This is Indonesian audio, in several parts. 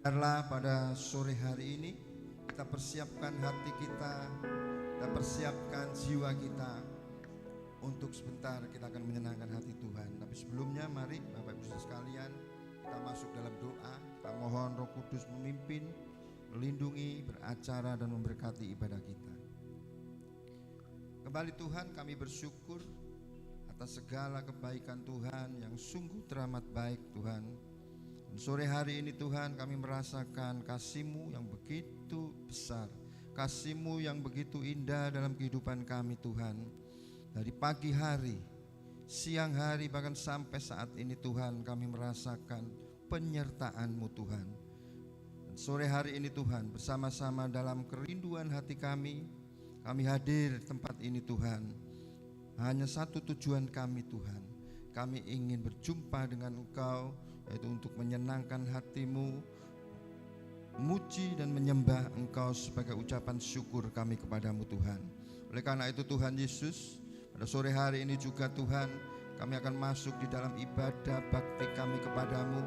Biarlah pada sore hari ini kita persiapkan hati kita, kita persiapkan jiwa kita untuk sebentar kita akan menyenangkan hati Tuhan. Tapi sebelumnya mari Bapak Ibu sekalian kita masuk dalam doa. Kita mohon Roh Kudus memimpin, melindungi, beracara dan memberkati ibadah kita. Kembali Tuhan, kami bersyukur atas segala kebaikan Tuhan yang sungguh teramat baik Tuhan. Dan sore hari ini Tuhan, kami merasakan kasih-Mu yang begitu besar, kasih-Mu yang begitu indah dalam kehidupan kami Tuhan. Dari pagi hari, siang hari, bahkan sampai saat ini Tuhan, kami merasakan penyertaan-Mu Tuhan. Dan sore hari ini Tuhan, bersama-sama dalam kerinduan hati kami hadir di tempat ini Tuhan. Hanya satu tujuan kami Tuhan, kami ingin berjumpa dengan Engkau, yaitu untuk menyenangkan hati-Mu, memuji dan menyembah Engkau sebagai ucapan syukur kami kepadamu Tuhan. Oleh karena itu Tuhan Yesus, pada sore hari ini juga Tuhan, kami akan masuk di dalam ibadah bakti kami kepadamu.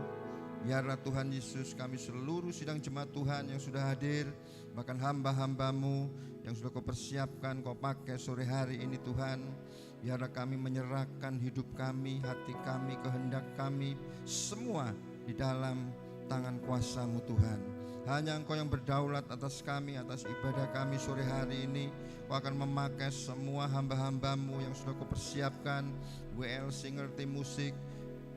Biarlah Tuhan Yesus, kami seluruh sidang jemaat Tuhan yang sudah hadir, bahkan hamba-hamba-Mu yang sudah Kau persiapkan, Kau pakai sore hari ini Tuhan. Biarlah kami menyerahkan hidup kami, hati kami, kehendak kami, semua di dalam tangan kuasa-Mu Tuhan. Hanya Engkau yang berdaulat atas kami, atas ibadah kami sore hari ini. Kau akan memakai semua hamba-hamba-Mu yang sudah Kau persiapkan, WL Singer, tim musik,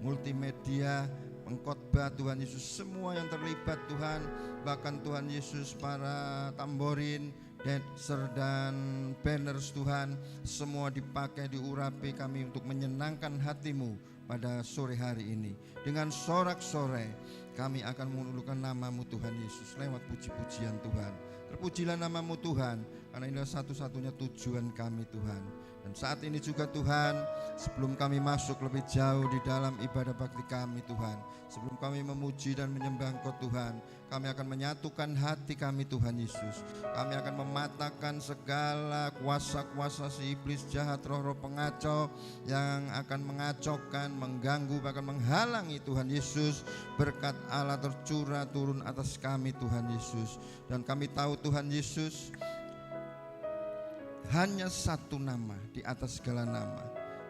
multimedia, pengkhotbah Tuhan Yesus, semua yang terlibat Tuhan. Bahkan Tuhan Yesus, para tamborin, dancer dan banners Tuhan, semua dipakai, diurapi kami untuk menyenangkan hati-Mu pada sore hari ini. Dengan sorak-sorai kami akan mengulurkan nama-Mu Tuhan Yesus lewat puji-pujian Tuhan. Terpujilah nama-Mu Tuhan, karena inilah satu-satunya tujuan kami Tuhan. Dan saat ini juga Tuhan, sebelum kami masuk lebih jauh di dalam ibadah bakti kami Tuhan, sebelum kami memuji dan menyembah Engkau Tuhan, kami akan menyatukan hati kami Tuhan Yesus. Kami akan mematahkan segala kuasa-kuasa si iblis jahat, roh-roh pengacau yang akan mengacaukan, mengganggu, bahkan menghalangi Tuhan Yesus. Berkat Allah tercurah turun atas kami Tuhan Yesus. Dan kami tahu Tuhan Yesus, hanya satu nama di atas segala nama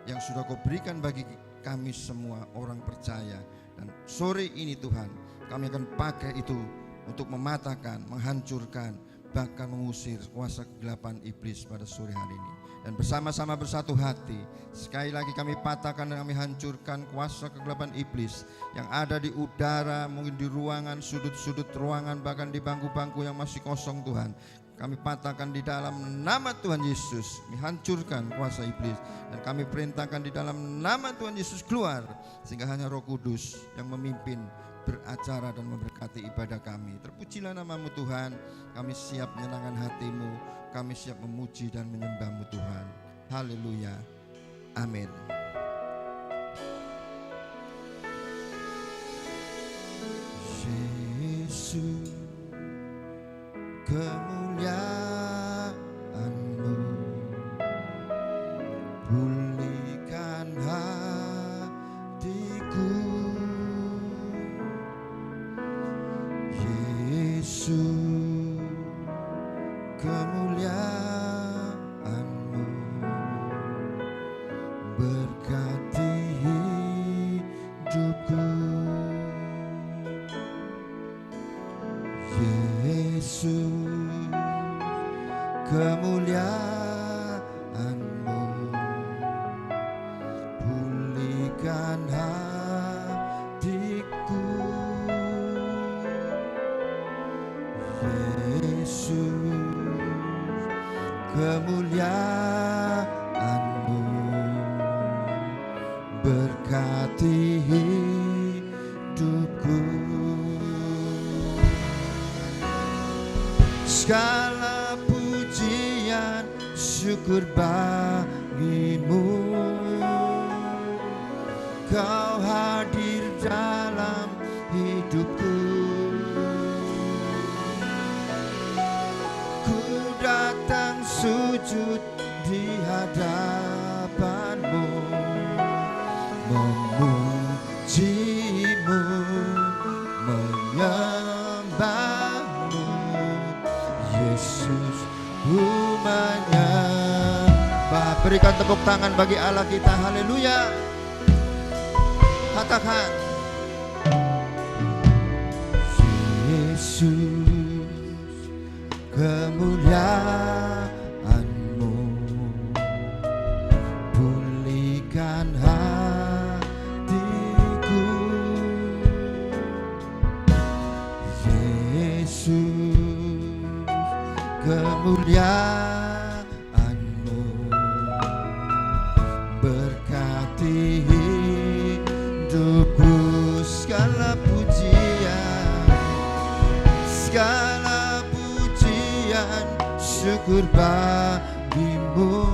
yang sudah Kau berikan bagi kami semua orang percaya. Dan sore ini Tuhan, kami akan pakai itu untuk mematahkan, menghancurkan, bahkan mengusir kuasa kegelapan iblis pada sore hari ini. Dan bersama-sama bersatu hati, sekali lagi kami patahkan dan kami hancurkan kuasa kegelapan iblis yang ada di udara, mungkin di ruangan, sudut-sudut ruangan, bahkan di bangku-bangku yang masih kosong Tuhan. Kami patahkan di dalam nama Tuhan Yesus, kami hancurkan kuasa iblis. Dan kami perintahkan di dalam nama Tuhan Yesus keluar, sehingga hanya Roh Kudus yang memimpin, beracara dan memberkati ibadah kami. Terpujilah nama-Mu Tuhan, kami siap menyenangkan hati-Mu, kami siap memuji dan menyembah-Mu Tuhan. Haleluya, amin. Yesus, kemuliaan-Mu pulihkan hatiku. Yesus, kemuliaan-Mu berkati hidupku. Yesus, kemuliaan-Mu pulihkan hatiku. Yesus, kemuliaan-Mu berkati hidupku. Segala pujian syukur bagi-Mu, Kau hadir dalam hidupku. Ku datang sujud di hadapan-Mu, memuji-Mu, menyembah berikan tepuk tangan bagi Allah kita. Haleluya. Katakan, Yesus, kemuliaan-Mu pulihkan hatiku. Yesus, kemuliaan-Mu berkati hidupku. Segala pujian, syukur bagimu.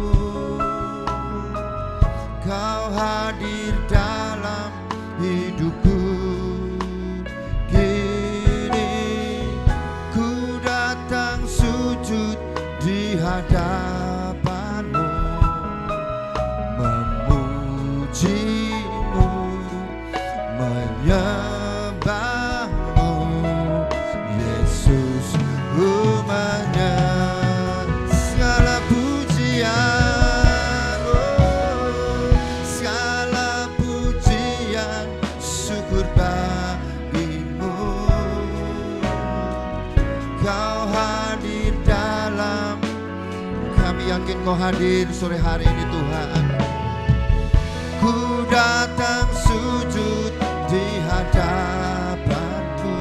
Kau hadir dalam hidupku. Kini ku datang sujud di hadapan-Mu, memuji-Mu, menyembah-Mu. Yesus, umanya segala pujian, segala pujian, syukur bagimu. Kau hadir dalam, kami yakin Kau hadir sore hari ini Tuhan. Ku datang sujud di hadapan-Mu,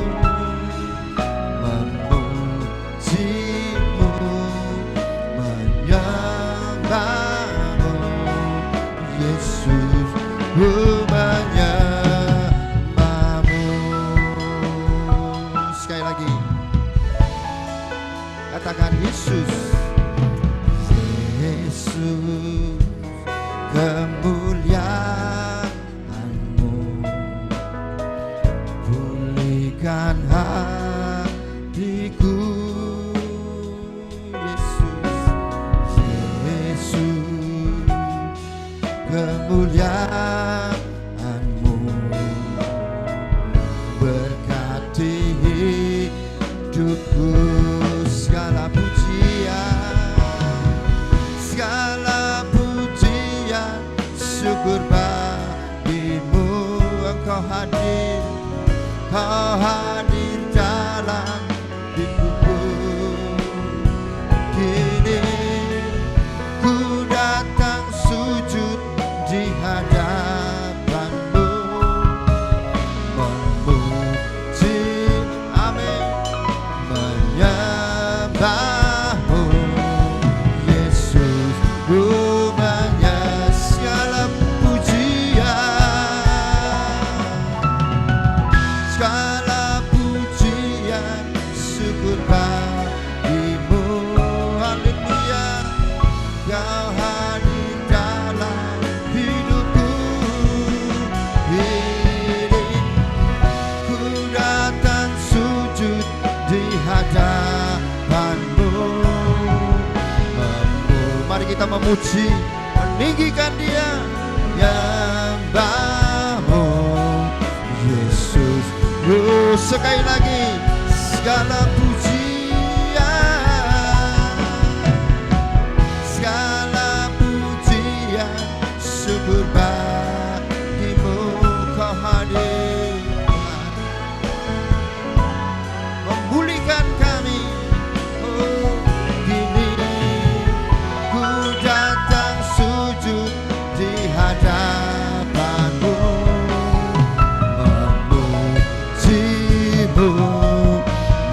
memuji-Mu, menyembah-Mu. Yesus, ku menyembah-Mu. Sekali lagi, katakan Yesus. Yesus, kemuliaan-Mu pulihkan hatiku. Yesus, Yesus, kemuliaan-Mu berkati hidupku. Segala pujian, syukur bagimu. Engkau hadir, Kau hadir dalam hidupku. Kini ku datang sujud di hadapan-Mu, memuji, amin, menyembah-Mu. Yesus, rumahnya segala pujian, syukur bagimu. Haleluya, Kau hadir dalam hidupku. Ini ku datang sujud di hadapan-Mu. Mari kita memuji, meninggikan Dia yang bahu. Yesus, sekali lagi, segala pujian, syukur bagimu. Kau hadir memulihkan kami. Oh, kini ku datang sujud di hadapan-Mu, memuji-Mu,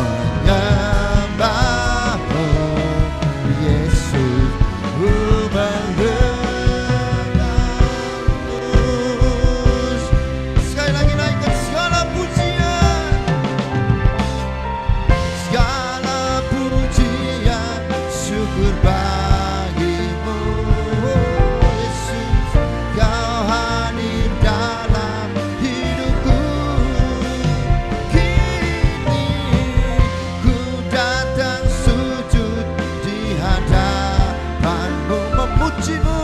menyembah-Mu. Yesus, ku menghembus. Sekali lagi naikkan segala pujian, syukur bagimu. Yesus, Kau hadir dalam hidupku. Kini ku datang sujud di hadapan-Mu, memuji-Mu,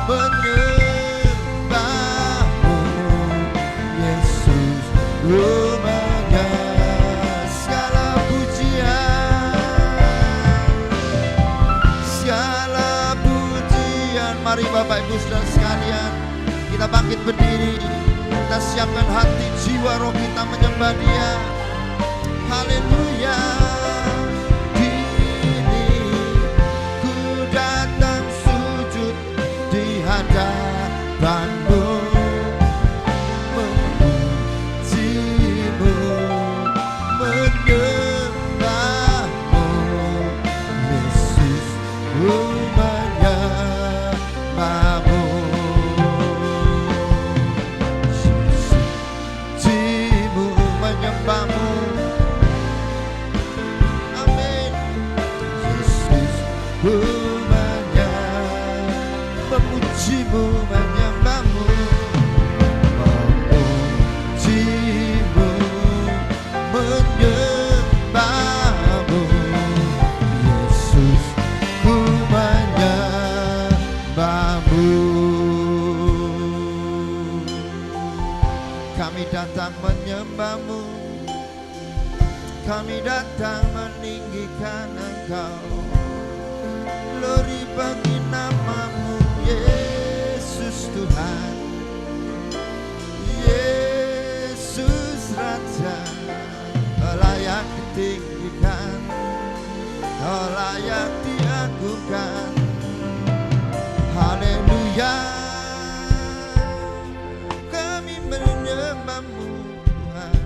menyembah-Mu. Yesus, rumahnya segala pujian, Bapak Ibu Saudara sekalian, kita bangkit berdiri, kita siapkan hati, jiwa, roh kita menyembah Dia. Haleluya. Kini ku datang sujud di hadapan-Mu, memujimu, menyembah-Mu, Yesus, ku menyembah-Mu. Sucimu menyembah-Mu. Amin. Yesus, ku memujimu, menyembah-Mu, memujimu, menyembah-Mu, Yesus, ku menyembah-Mu. Kami datang menyembah-Mu, kami datang meninggikan Engkau. Glory bagi nama-Mu, Yesus Tuhan, Yesus Raja. Kau layak ditinggikan, Kau layak diagungkan. Haleluya. Kami menyembah-Mu Tuhan,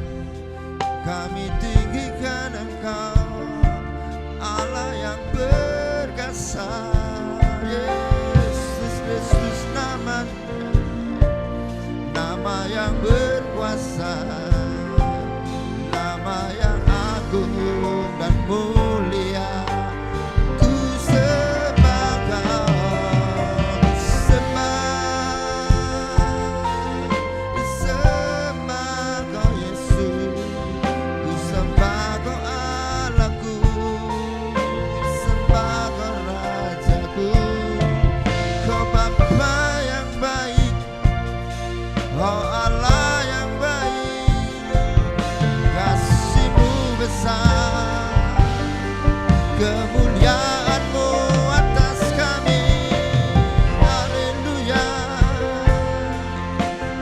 kami tinggikan Engkau, Allah yang perkasa. Yesus Kristus namanya, nama yang berkuasa, nama yang agung dan mulia. Ku sembah Kau, sembah Kau Yesus, ku sembah Kau Allahku, sembah Kau Rajaku. Kau Bapa yang baik, Kau Allah yang baik, kasih-Mu besar, kemuliaan-Mu atas kami. Haleluya,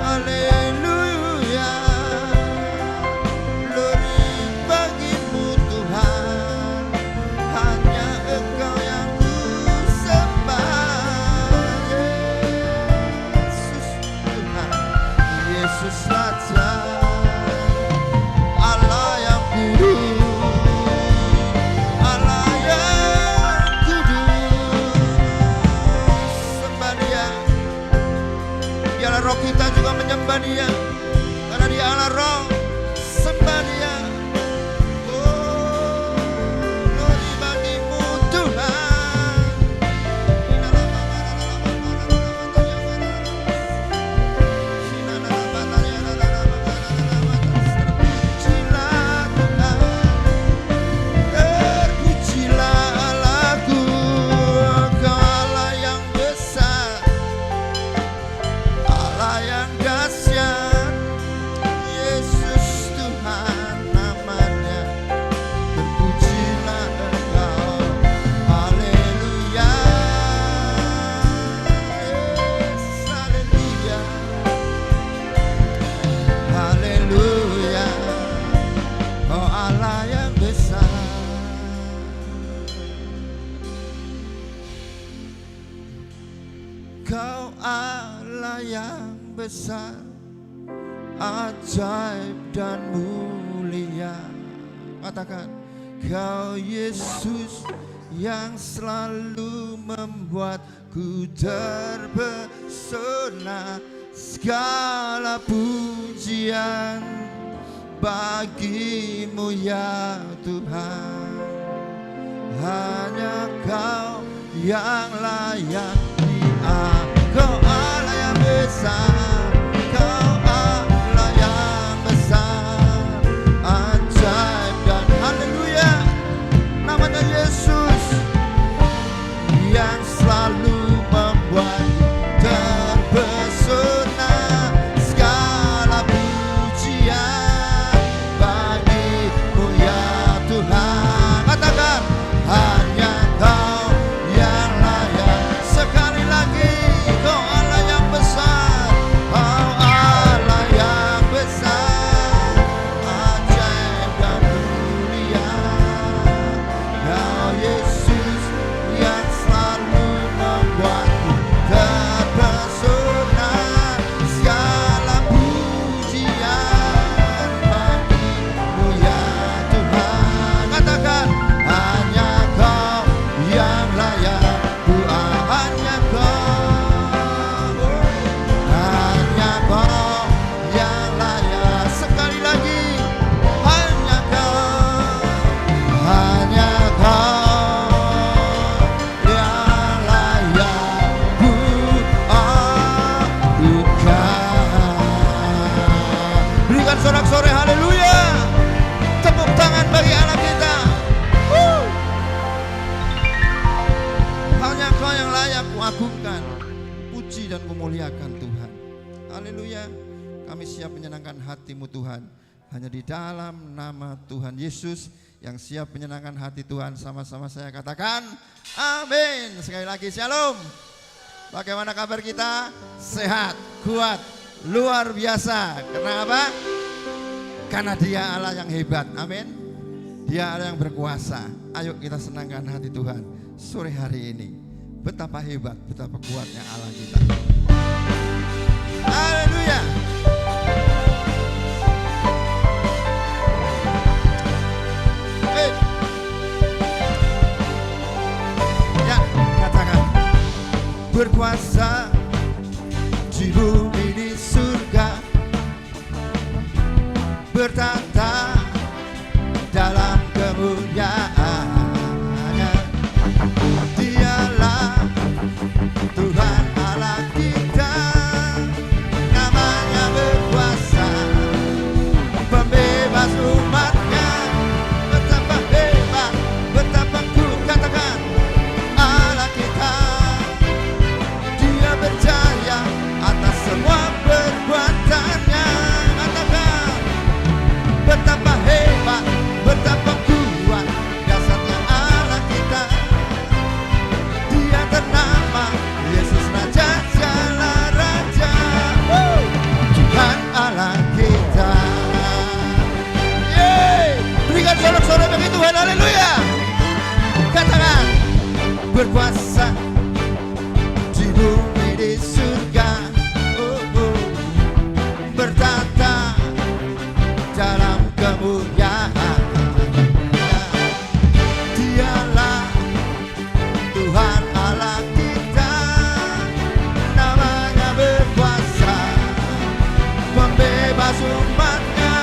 haleluya. Glory bagi-Mu Tuhan, hanya Engkau yang ku sembah. Yesus Tuhan, Yesus Raja, Allah yang kudus, Allah yang kudus. Sembah Dia. Biarlah roh kita juga menyembah Dia, karena Dia Allah roh. Sembah Dia. Oh, glory bagi-Mu Tuhan. Terpujilah Allahku, Kau Allah yang besar, Allah yang dahsyat. Yesus Tuhan namanya, terpujilah Engkau. Haleluya. Yes, haleluya. Haleluya. Oh Allah yang besar. Kau Allah yang besar, ajaib dan mulia. Katakan, Kau Yesus yang selalu membuatku terpesona. Segala pujian bagi-Mu ya Tuhan, hanya Kau yang layak Kau Allah yang besar, Kau Allah yang besar, ajaib dan haleluya. Namanya Yesus yang selalu membuat terpesona. Segala pujian bagi-Mu ya Tuhan. Katakan, hanya Kau yang layak. Sekali lagi, Kau memuliakan Tuhan. Haleluya. Kami siap menyenangkan hati-Mu Tuhan. Hanya di dalam nama Tuhan Yesus yang siap menyenangkan hati Tuhan. Sama-sama saya katakan amin. Sekali lagi shalom. Bagaimana kabar kita? Sehat, kuat, luar biasa. Kenapa? Karena Dia Allah yang hebat. Amin. Dia Allah yang berkuasa. Ayo kita senangkan hati Tuhan sore hari ini. Betapa hebat, betapa kuatnya Allah kita. Haleluya. Ya, katakan berkuasa di bumi di surga, bertata dalam kemuliaan-Nya. Dialah Tuhan Allah kita, namanya berkuasa, pembebas umat-Nya. Betapa hebat, betapa kuat, katakan Allah kita. Dia berjaya atas semua perbuatan-Nya. Katakan betapa hebat, betapa kuat dasarnya Allah kita. Dia ternama Yesus Raja segala raja. Tuhan Allah kita. Yeay, berikan sorak-sorak bagi Tuhan. Haleluya. Katakan berkuasa di bumi di surga, bertata dalam kemuliaan. Dialah Tuhan Allah kita, namanya berkuasa, pembebas umat-Nya.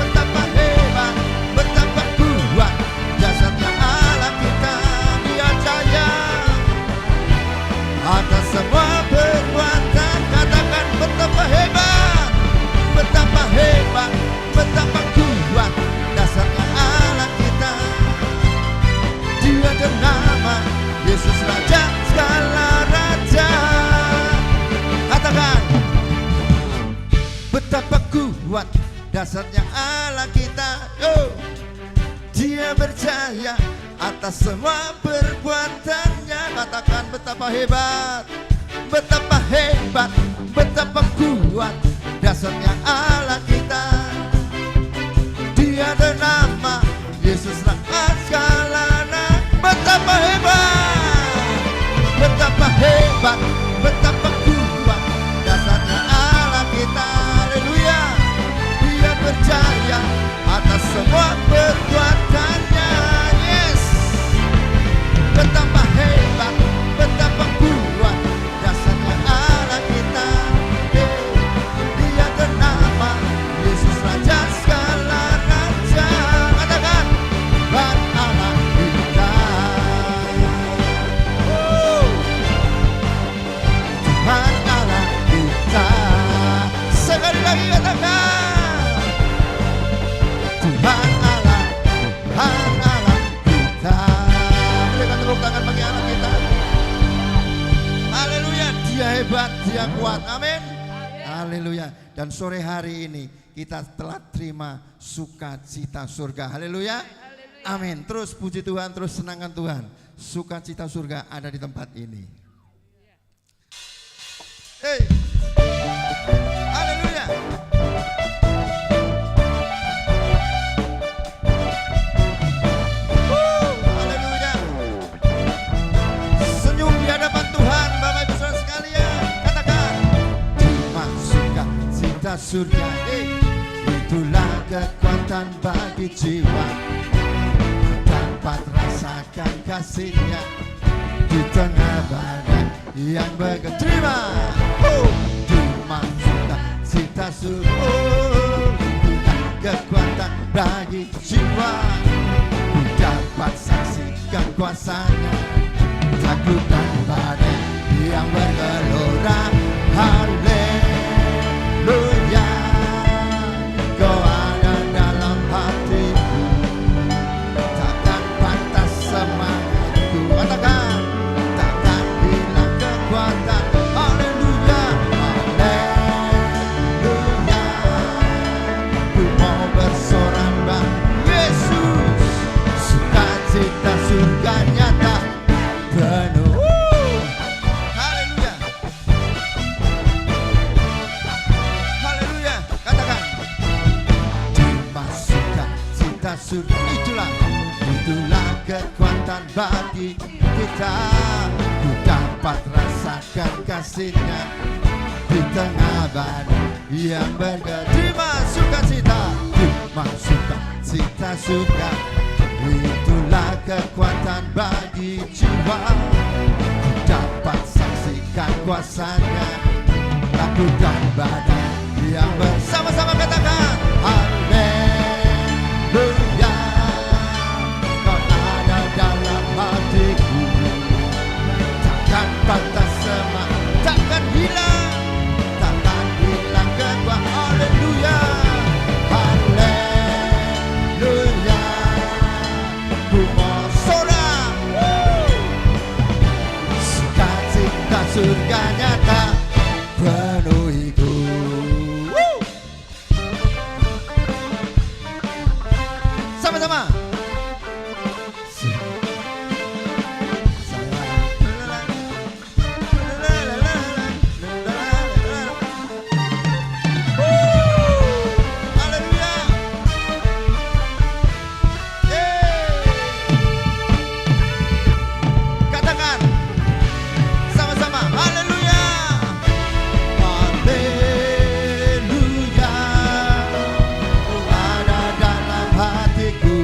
Betapa hebat, betapa kuat dasarnya Allah kita. Dia jaya atas semua perbuatan. Katakan betapa hebat, betapa hebat, betapa kuat dasarnya Allah kita. Dia bernama Yesus Raja segala raja. Katakan betapa kuat dasarnya Allah kita. Dia berjaya atas semua perbuatan-Nya. Katakan betapa hebat, betapa hebat, betapa kuat dasarnya Allah kita. Dia bernama Yesus Raja segala raja. Betapa hebat, betapa hebat, betapa kuat dasarnya Allah kita. Haleluya. Dia berjaya atas semua perbuatan-Nya. Yes. Betapa hebat, betapa kuat dasarnya Allah kita. Dia bernama Yesus Raja segala raja. Katakan Tuhan Allah kita. Tuhan Allah kita. Sekali lagi katakan Tuhan Allah, Tuhan Allah kita. Berikan tepuk tangan bagi Allah kita. Haleluya. Dia hebat, Dia kuat. Amin. Haleluya. Dan sore hari ini kita telah terima sukacita surga. Haleluya. Amin. Terus puji Tuhan, terus senangkan Tuhan. Sukacita surga ada di tempat ini. Hey. Haleluya. Haleluya. Senyum di hadapan Tuhan, Bapak Ibu Saudara sekalian. Katakan terima sukacita surga. Itulah kekuatan bagi jiwa, dapat rasakan kasih-Nya di tengah badai yang begitu. Terima sukacita surga, kekuatan bagi jiwa, dapat saksikan kuasa-Nya, takutkan badai yang bergelora. Haleluya. Kau ada dalam hatiku, takkan pantas semangatku. Katakan takkan hilang kekuatan. Haleluya. surga. Itulah kekuatan bagi kita. Ku dapat rasakan kasih-Nya di tengah badai yang bergetar. Terima sukacita surga. Itulah kekuatan bagi jiwa. Ku dapat saksikan kuasa-Nya, lakukan badai yang bersama-sama katakan haleluya. Kau ada dalam hatiku, takkan patah semangat, takkan hilang kekuatan. Haleluya, haleluya. Ku mau sorak, sukacita surga nyata penuhiku. Sama-sama. Katakan sama-sama haleluya. Haleluya. Ada dalam hatiku,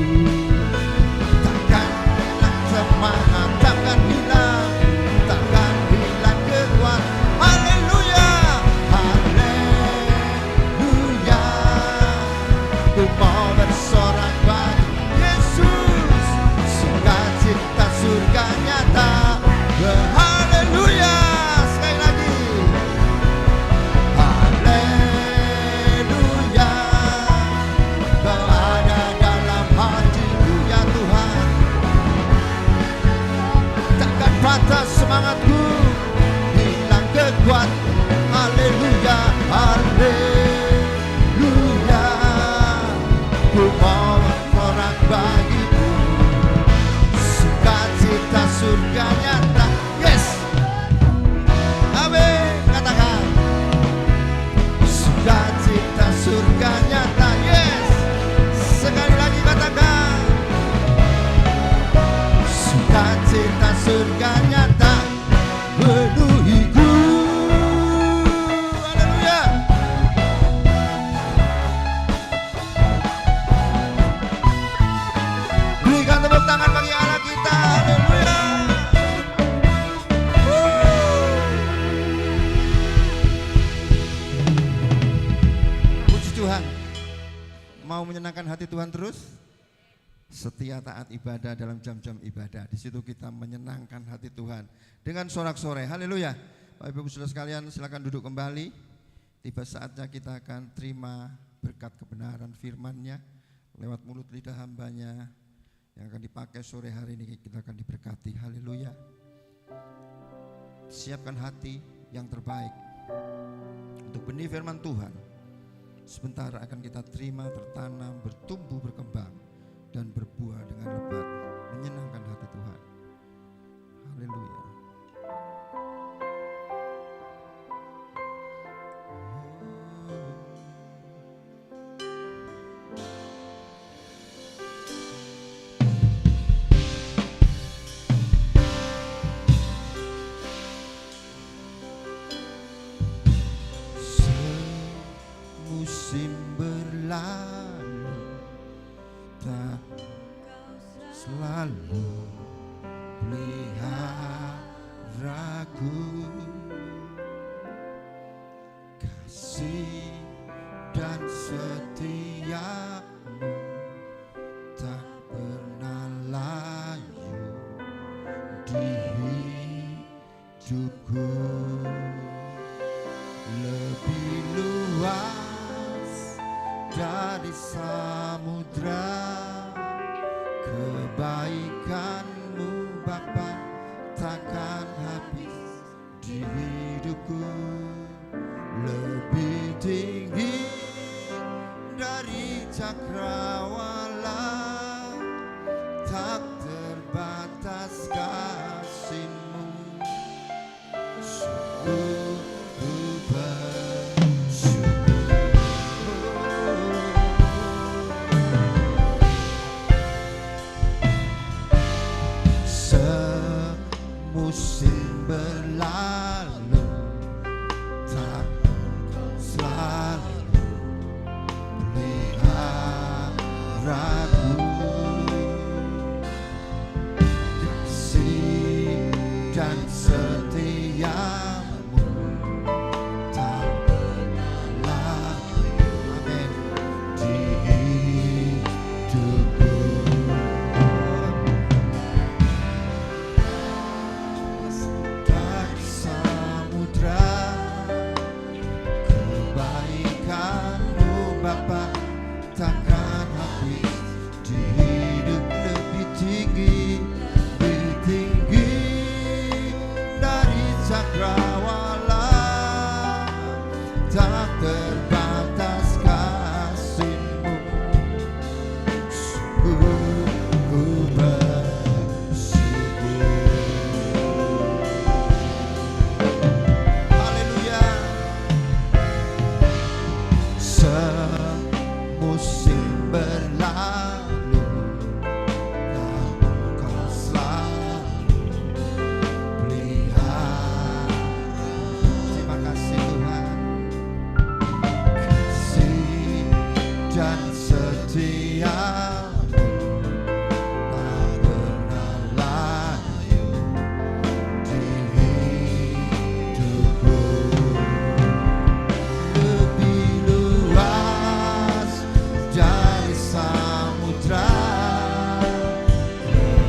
takkan hilang semangat, takkan hilang kekuatan. Haleluya, haleluya. Ku mau bersorak bagi Yesus, sukacita surga nyata. Haleluya, sekali lagi. Haleluya. Kau ada dalam hatiku ya Tuhan, takkan patah semangatku, hilang kekuatan. Haleluya, haleluya. Ku mau bersorak bagimu, sukacita surga nyata. Yes, amin. Katakan sukacita surga nyata. Yes, sekali lagi katakan sukacita surga nyata penuhiku. Haleluya. Berikan tepuk tangan bagi Allah kita. Haleluya. Puji Tuhan. Mau menyenangkan hati Tuhan terus? Setia taat ibadah dalam jam-jam ibadah. Di situ kita menyenangkan hati Tuhan dengan sorak-sorai. Haleluya. Bapak Ibu Saudara sekalian, silakan duduk kembali. Tiba saatnya kita akan terima berkat kebenaran firman-Nya lewat mulut lidah hamba-Nya yang akan dipakai sore hari ini. Kita akan diberkati. Haleluya. Siapkan hati yang terbaik untuk benih firman Tuhan. Sebentar akan kita terima, tertanam, bertumbuh, berkembang, dan berbuah dengan lebat, menyenangkan hati Tuhan. Haleluya. Musim berlalu, tak selalu peliharaku. Kasih dan setiamu tak pernah layu di hidupku. Lebih luas dari samudra kebaikan-Mu Bapa, takkan habis di hidupku. Lebih tinggi dari cakrawala, tak terbatas kasih-Mu. Sungguh ku bersyukur. tak terbatas kasih-Mu. Sungguh ku bersyukur. Haleluya. Semusim berlalu, namun Kau selalu pelihara. Terima kasih Tuhan. Kasih dan setia-Mu tak pernah layu di hidupku. Lebih luas dari samudra,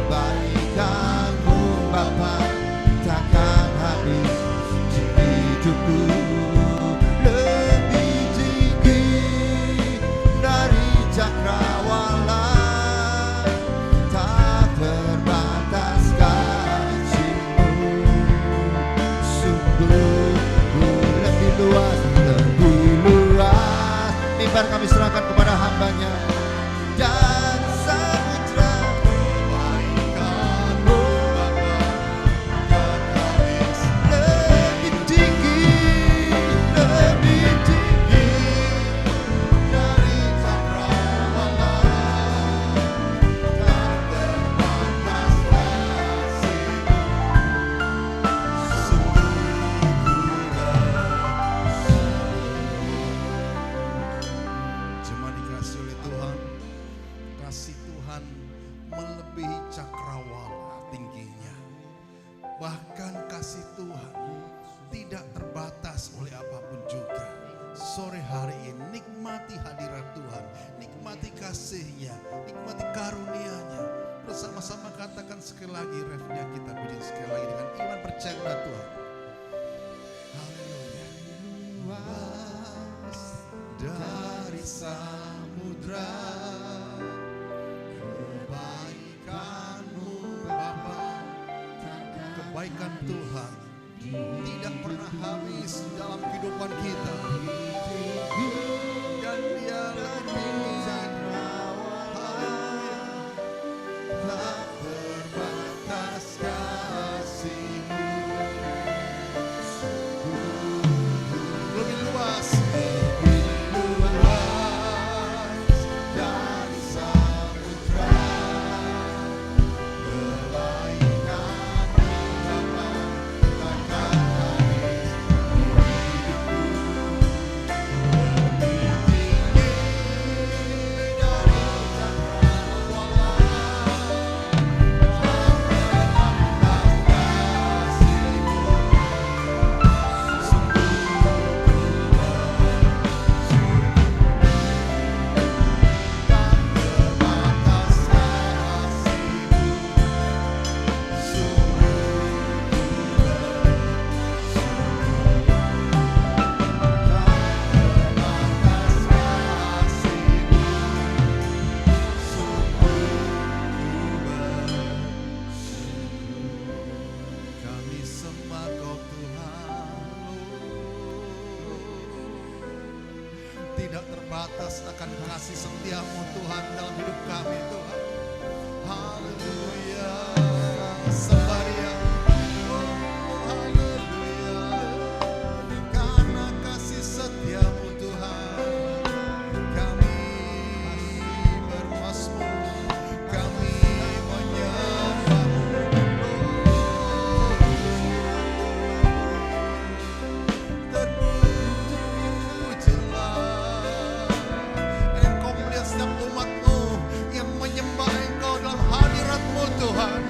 kebaikan-Mu Bapa takkan habis di hidupku. Lebih tinggi dari cakrawala, tak terbatas kasih-Mu. Sungguh lebih luas, lebih luas. Mimbar kami serahkan kepada hamba-Nya. Dan samudra kebaikan-Mu Bapa takkan habis. Lebih tinggi dari cakrawala, tak terbatas kasih-Mu. Sungguh Jemaat dikasihi oleh Tuhan, kasih Tuhan melebihi cakrawala tingginya. Bahkan kasih Tuhan tidak terbatas oleh apapun juga. Sore hari ini nikmati hadirat Tuhan, nikmati kasih-Nya, nikmati karunia-Nya. Bersama-sama katakan sekali lagi, refnya kita puji sekali lagi dengan iman percaya kepada Tuhan. Haleluya. Luas dari samudra, kebaikan-Mu Bapa takkan Kebaikan Tuhan tidak pernah habis dalam kehidupan kita. Dan Dia lebih cakrawala, tak terbatas kasih-Mu. lebih luas. Lebih luas dari samudra, kebaikan-Mu Bapa takkan habis di hidupku. Lebih tinggi dari cakrawala, tak terbatas kasih-Mu. Kami sembah Kau Tuhan. Tidak terbatas akan kasih setia-Mu Tuhan dalam hidup kami Tuhan. Haleluya. Sembah Dia. Oh, haleluya. Karena kasih setia-Mu Tuhan, kami bermazmur, kami menyembah-Mu. Terpujilah Engkau melihat setiap umat-Mu yang menyembah Engkau dalam hadirat-Mu Tuhan.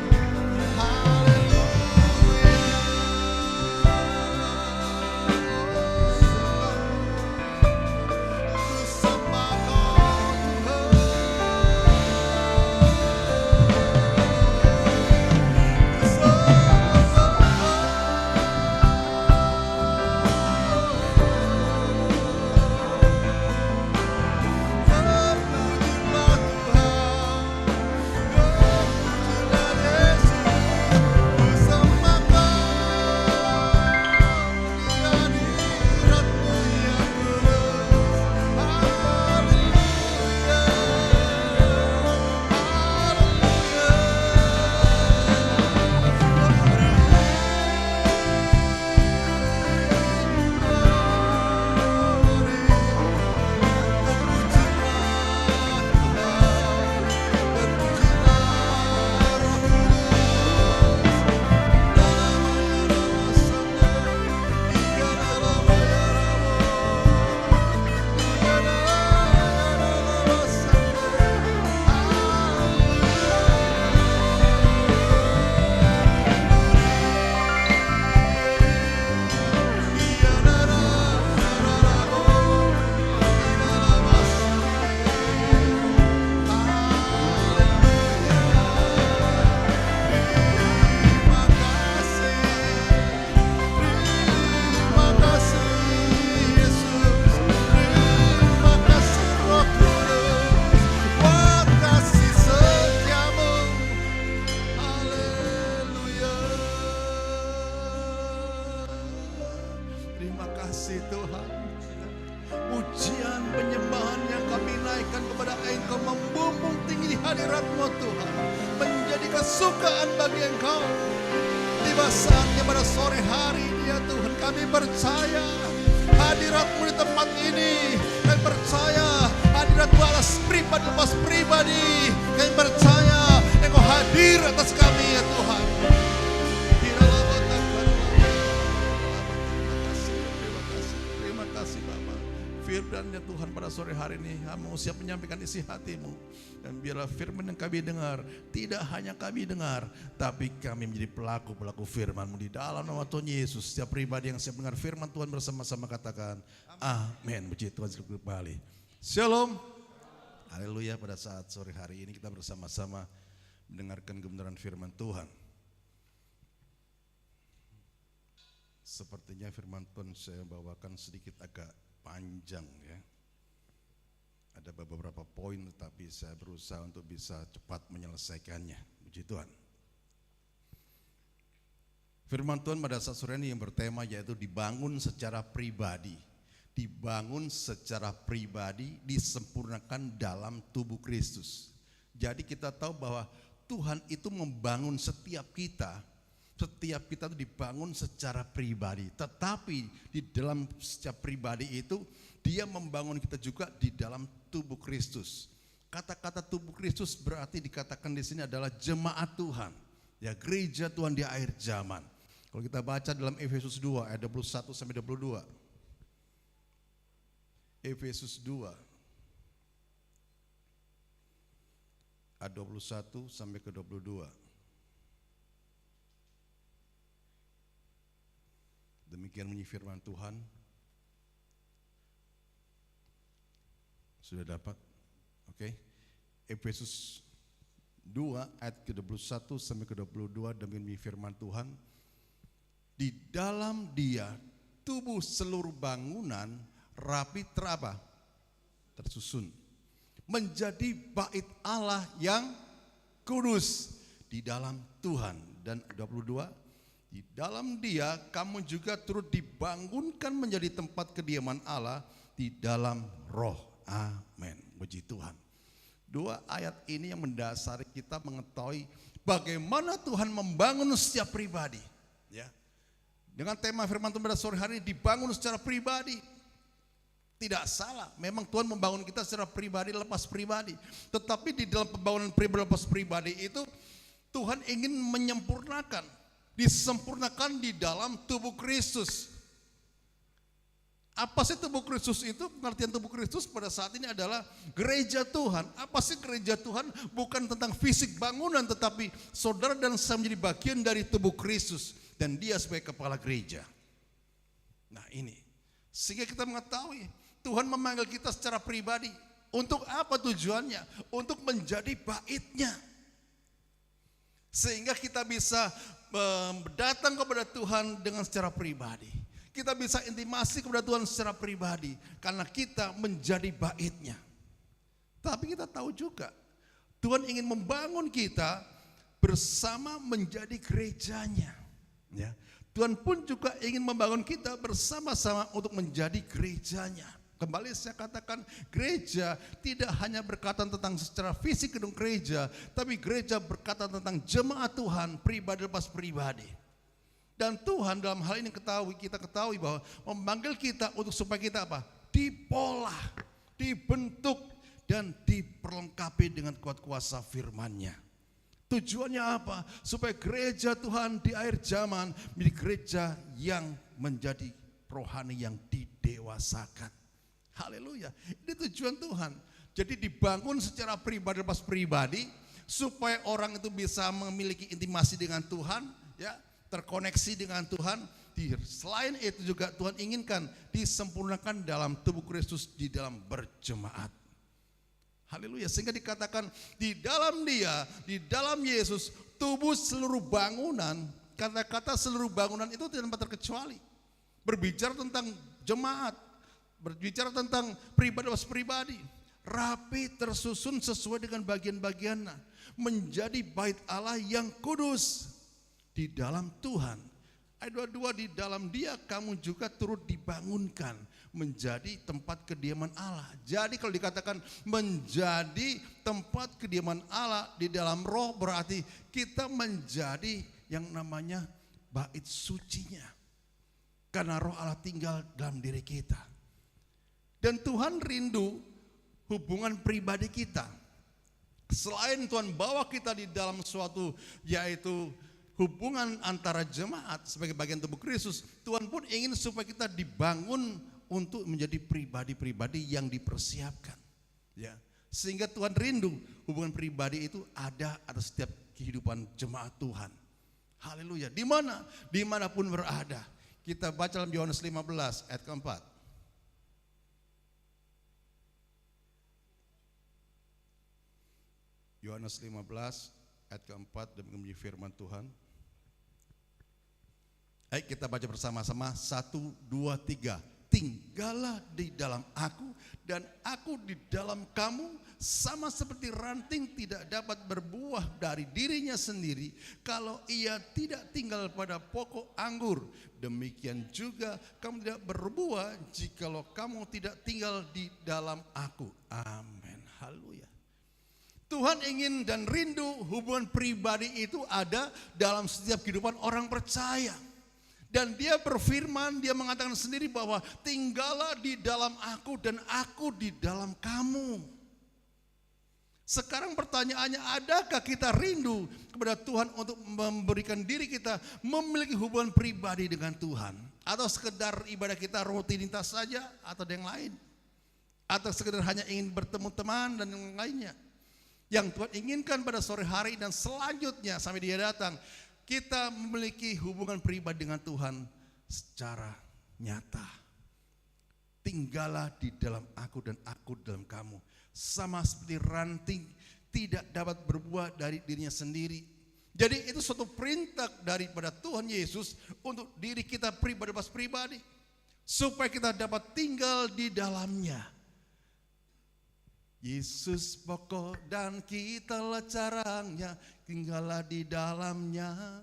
Tuhan. Pujian penyembahan yang kami naikkan kepada Engkau membumbung tinggi di hadirat-Mu Tuhan, menjadi kesukaan bagi Engkau. Tiba saatnya pada sore hari ini ya Tuhan, kami percaya hadirat-Mu di tempat ini. Kami percaya hadirat-Mu atas pribadi lepas pribadi. Kami percaya Engkau hadir atas kami ya Tuhan. Terima kasih Bapak. Firman-Nya Tuhan pada sore hari ini kami mau siap menyampaikan isi hati-Mu. Dan biarlah firman yang kami dengar tidak hanya kami dengar, tapi kami menjadi pelaku-pelaku firman-Mu di dalam nama Tuhan Yesus. Setiap pribadi yang siap mendengar firman Tuhan bersama-sama katakan amin. Puji Tuhan kembali. Shalom. Haleluya. Pada saat sore hari ini kita bersama-sama mendengarkan kebenaran firman Tuhan. Sepertinya firman Tuhan saya bawakan sedikit agak panjang ya. Ada beberapa poin tetapi saya berusaha untuk bisa cepat menyelesaikannya. Puji Tuhan. Firman Tuhan pada saat sore ini yang bertema yaitu dibangun secara pribadi. Dibangun secara pribadi, disempurnakan dalam tubuh Kristus. Jadi kita tahu bahwa Tuhan itu membangun setiap kita itu dibangun secara pribadi. Tetapi di dalam setiap pribadi itu Dia membangun kita juga di dalam tubuh Kristus. Kata-kata tubuh Kristus berarti dikatakan di sini adalah jemaat Tuhan. Ya, gereja Tuhan di akhir zaman. Kalau kita baca dalam Efesus 2 ayat 21 sampai 22. Efesus 2 ayat 21 sampai ke 22. Demikian bunyi firman Tuhan. Sudah dapat? Oke. Efesus 2 ayat ke-21 sampai ke-22 demikian bunyi firman Tuhan. Di dalam Dia tubuh seluruh bangunan rapi tersusun menjadi bait Allah yang kudus di dalam Tuhan. Dan 22, di dalam Dia kamu juga turut dibangunkan menjadi tempat kediaman Allah di dalam Roh. Amin. Puji Tuhan. Dua ayat ini yang mendasari kita mengetahui bagaimana Tuhan membangun setiap pribadi. Ya. Dengan tema firman Tuhan pada sore hari ini, dibangun secara pribadi. Tidak salah, memang Tuhan membangun kita secara pribadi lepas pribadi. Tetapi di dalam pembangunan pribadi lepas pribadi itu Tuhan ingin menyempurnakan, disempurnakan di dalam tubuh Kristus. Apa sih tubuh Kristus itu? Pengertian tubuh Kristus pada saat ini adalah gereja Tuhan. Apa sih gereja Tuhan? Bukan tentang fisik bangunan, tetapi saudara dan saya menjadi bagian dari tubuh Kristus. Dan Dia sebagai kepala gereja. Nah ini, sehingga kita mengetahui Tuhan memanggil kita secara pribadi. Untuk apa tujuannya? Untuk menjadi bait-Nya. Sehingga kita bisa datang kepada Tuhan dengan secara pribadi. Kita bisa intimasi kepada Tuhan secara pribadi karena kita menjadi bait-Nya. Tapi kita tahu juga Tuhan ingin membangun kita bersama menjadi gerejanya. Ya. Tuhan pun juga ingin membangun kita bersama-sama untuk menjadi gerejanya. Kembali saya katakan, gereja tidak hanya berkata tentang secara fisik gedung gereja, tapi gereja berkata tentang jemaat Tuhan pribadi lepas pribadi. Dan Tuhan dalam hal ini kita ketahui bahwa memanggil kita untuk supaya kita apa? Dipolah, dibentuk dan diperlengkapi dengan kuat kuasa firman-Nya. Tujuannya apa? Supaya gereja Tuhan di akhir zaman menjadi gereja yang menjadi rohani yang didewasakan. Haleluya. Ini tujuan Tuhan. Jadi dibangun secara pribadi lepas pribadi supaya orang itu bisa memiliki intimasi dengan Tuhan, ya, terkoneksi dengan Tuhan. Selain itu juga Tuhan inginkan disempurnakan dalam tubuh Kristus di dalam berjemaat. Haleluya. Sehingga dikatakan di dalam Dia, di dalam Yesus, tubuh seluruh bangunan. Kata-kata seluruh bangunan itu tanpa terkecuali. Berbicara tentang jemaat, berbicara tentang pribadi lepas pribadi. Rapi tersusun sesuai dengan bagian-bagiannya. Menjadi bait Allah yang kudus di dalam Tuhan. Ayat 22, di dalam Dia kamu juga turut dibangunkan menjadi tempat kediaman Allah. Jadi kalau dikatakan menjadi tempat kediaman Allah di dalam roh, berarti kita menjadi yang namanya bait sucinya. Karena roh Allah tinggal dalam diri kita. Dan Tuhan rindu hubungan pribadi kita. Selain Tuhan bawa kita di dalam suatu, yaitu hubungan antara jemaat sebagai bagian tubuh Kristus, Tuhan pun ingin supaya kita dibangun untuk menjadi pribadi-pribadi yang dipersiapkan. Ya, sehingga Tuhan rindu hubungan pribadi itu ada atas setiap kehidupan jemaat Tuhan. Haleluya. Di mana? Dimanapun berada. Kita baca dalam Yohanes 15 ayat keempat. Yohanes 15 ayat keempat, demi firman Tuhan. Ayo kita baca bersama-sama, 1, 2, 3. Tinggallah di dalam aku dan aku di dalam kamu, sama seperti ranting tidak dapat berbuah dari dirinya sendiri kalau ia tidak tinggal pada pokok anggur. Demikian juga kamu tidak berbuah jikalau kamu tidak tinggal di dalam aku. Amin. Haleluya. Tuhan ingin dan rindu hubungan pribadi itu ada dalam setiap kehidupan orang percaya. Dan dia berfirman, dia mengatakan sendiri bahwa tinggallah di dalam aku dan aku di dalam kamu. Sekarang pertanyaannya, adakah kita rindu kepada Tuhan untuk memberikan diri kita memiliki hubungan pribadi dengan Tuhan? Atau sekedar ibadah kita rutinitas saja atau yang lain? Atau sekedar hanya ingin bertemu teman dan yang lainnya? Yang Tuhan inginkan pada sore hari dan selanjutnya sampai dia datang, kita memiliki hubungan pribadi dengan Tuhan secara nyata. Tinggallah di dalam aku dan aku dalam kamu. Sama seperti ranting tidak dapat berbuah dari dirinya sendiri. Jadi itu suatu perintah daripada Tuhan Yesus untuk diri kita pribadi. Supaya kita dapat tinggal di dalamnya. Yesus pokok dan kitalah carangnya, tinggallah di dalamnya.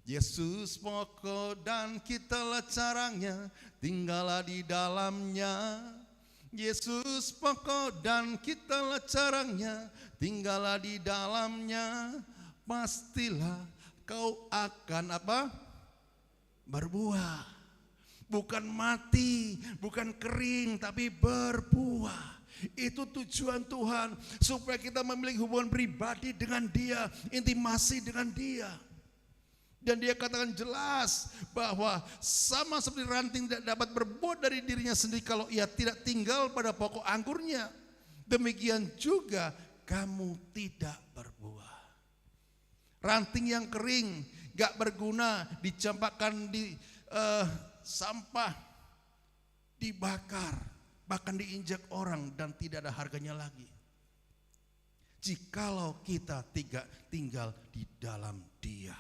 Yesus pokok dan kitalah carangnya, tinggallah di dalamnya. Yesus pokok dan kitalah carangnya, tinggallah di dalamnya. Pastilah kau akan apa? Berbuah. Bukan mati, bukan kering, tapi berbuah. Itu tujuan Tuhan, supaya kita memiliki hubungan pribadi dengan Dia, intimasi dengan Dia. Dan Dia katakan jelas bahwa sama seperti ranting tidak dapat berbuah dari dirinya sendiri kalau ia tidak tinggal pada pokok anggurnya, demikian juga kamu tidak berbuah. Ranting yang kering, gak berguna, dicampakkan di sampah, dibakar, bahkan diinjak orang dan tidak ada harganya lagi. Jikalau kita tinggal di dalam Dia.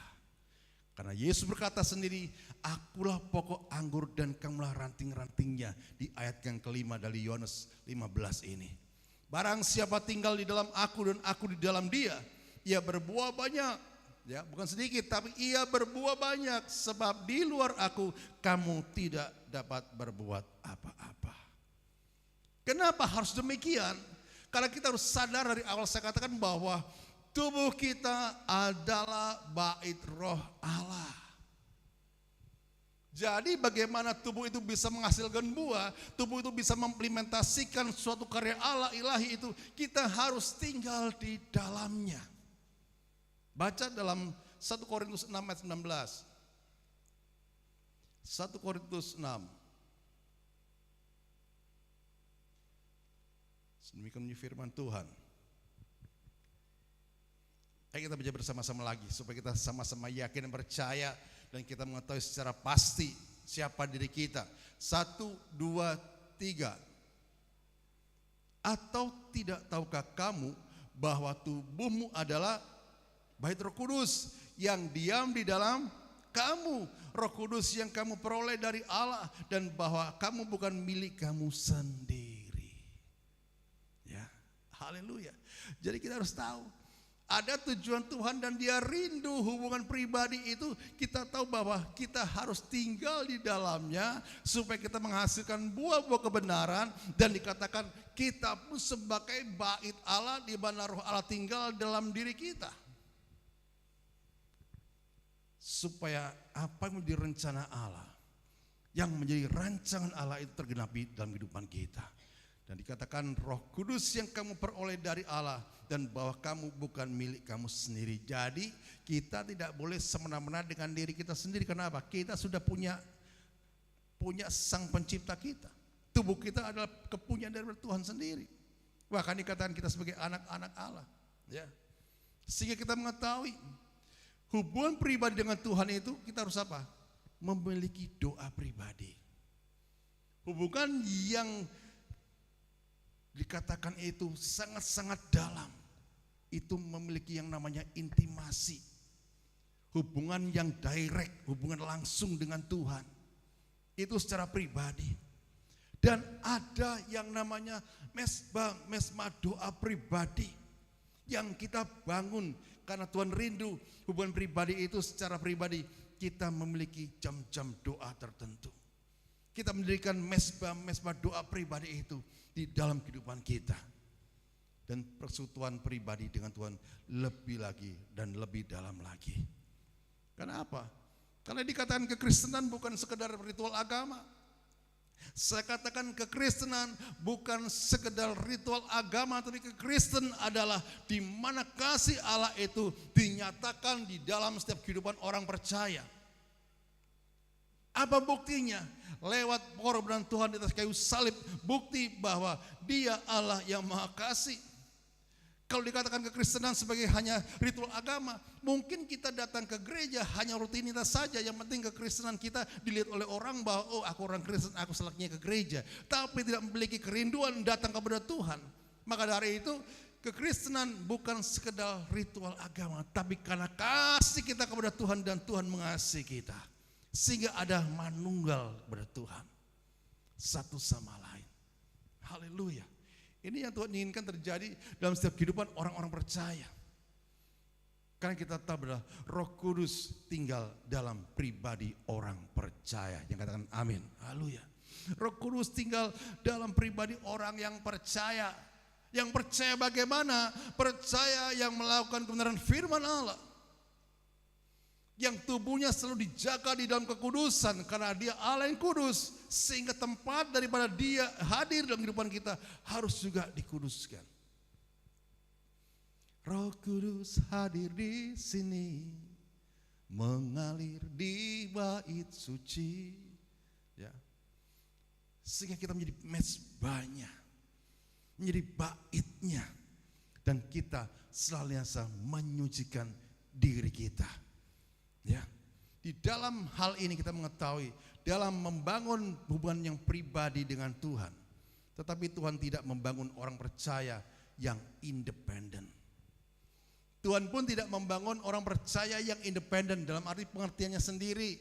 Karena Yesus berkata sendiri, akulah pokok anggur dan kamulah ranting-rantingnya. Di ayat yang kelima dari Yohanes 15 ini. Barang siapa tinggal di dalam aku dan aku di dalam dia, ia berbuah banyak. Ya, bukan sedikit, tapi ia berbuah banyak. Sebab di luar aku kamu tidak dapat berbuat apa-apa. Kenapa harus demikian? Karena kita harus sadar dari awal saya katakan bahwa tubuh kita adalah bait roh Allah. Jadi bagaimana tubuh itu bisa menghasilkan buah, tubuh itu bisa mengimplementasikan suatu karya Allah ilahi itu, kita harus tinggal di dalamnya. Baca dalam 1 Korintus 6 ayat 19. 1 Korintus 6. Demikian firman Tuhan. Ayo kita baca bersama-sama lagi supaya kita sama-sama yakin dan percaya dan kita mengetahui secara pasti siapa diri kita. 1, 2, 3. Atau tidak tahukah kamu bahwa tubuhmu adalah bait Roh Kudus yang diam di dalam kamu, Roh Kudus yang kamu peroleh dari Allah, dan bahwa kamu bukan milik kamu sendiri. Ya, haleluya. Jadi kita harus tahu Ada tujuan Tuhan dan dia rindu hubungan pribadi itu. Kita tahu bahwa kita harus tinggal di dalamnya supaya kita menghasilkan buah-buah kebenaran. Dan dikatakan kita pun sebagai bait Allah, di mana roh Allah tinggal dalam diri kita. Supaya apa yang menjadi rencana Allah, yang menjadi rancangan Allah itu tergenapi dalam kehidupan kita. Dan dikatakan Roh Kudus yang kamu peroleh dari Allah, dan bahwa kamu bukan milik kamu sendiri. Jadi kita tidak boleh semena-mena dengan diri kita sendiri. Kenapa? Kita sudah punya Sang Pencipta kita. Tubuh kita adalah kepunyaan dari Tuhan sendiri. Bahkan dikatakan kita sebagai anak-anak Allah. Ya. Sehingga kita mengetahui hubungan pribadi dengan Tuhan itu kita harus apa? Memiliki doa pribadi. Hubungan yang dikatakan itu sangat-sangat dalam. Itu memiliki yang namanya intimasi. Hubungan yang direct, hubungan langsung dengan Tuhan. Itu secara pribadi. Dan ada yang namanya mesbah doa pribadi. Yang kita bangun karena Tuhan rindu hubungan pribadi itu secara pribadi. Kita memiliki jam-jam doa tertentu. Kita mendirikan mesbah doa pribadi itu di dalam kehidupan kita. Dan persekutuan pribadi dengan Tuhan lebih lagi dan lebih dalam lagi. Kenapa? Karena dikatakan kekristenan bukan sekedar ritual agama. Saya katakan kekristenan bukan sekedar ritual agama, tapi kekristenan adalah di mana kasih Allah itu dinyatakan di dalam setiap kehidupan orang percaya. Apa buktinya? Lewat pengorbanan Tuhan di atas kayu salib, bukti bahwa Dia Allah yang Maha Kasih. Kalau dikatakan kekristenan sebagai hanya ritual agama, mungkin kita datang ke gereja hanya rutinitas saja. Yang penting kekristenan kita dilihat oleh orang bahwa oh aku orang Kristen, aku selaknya ke gereja. Tapi tidak memiliki kerinduan datang kepada Tuhan. Maka dari itu kekristenan bukan sekedar ritual agama, tapi karena kasih kita kepada Tuhan dan Tuhan mengasihi kita. Sehingga ada manunggal kepada Tuhan satu sama lain. Haleluya. Ini yang Tuhan inginkan terjadi dalam setiap kehidupan orang-orang percaya. Karena kita tahu bahwa Roh Kudus tinggal dalam pribadi orang percaya. Yang katakan amin. Haleluya. Roh Kudus tinggal dalam pribadi orang yang percaya. Yang percaya bagaimana? Percaya yang melakukan kebenaran firman Allah. Yang tubuhnya selalu dijaga di dalam kekudusan karena Dia Allah yang kudus, sehingga tempat daripada Dia hadir dalam kehidupan kita harus juga dikuduskan. Roh Kudus hadir di sini, mengalir di bait suci, ya. Sehingga kita menjadi mezbahnya, menjadi baitnya, dan kita senantiasa menyucikan diri kita. Ya, di dalam hal ini kita mengetahui dalam membangun hubungan yang pribadi dengan Tuhan, tetapi Tuhan tidak membangun orang percaya yang independen. Tuhan pun tidak membangun orang percaya yang independen dalam arti pengertiannya sendiri.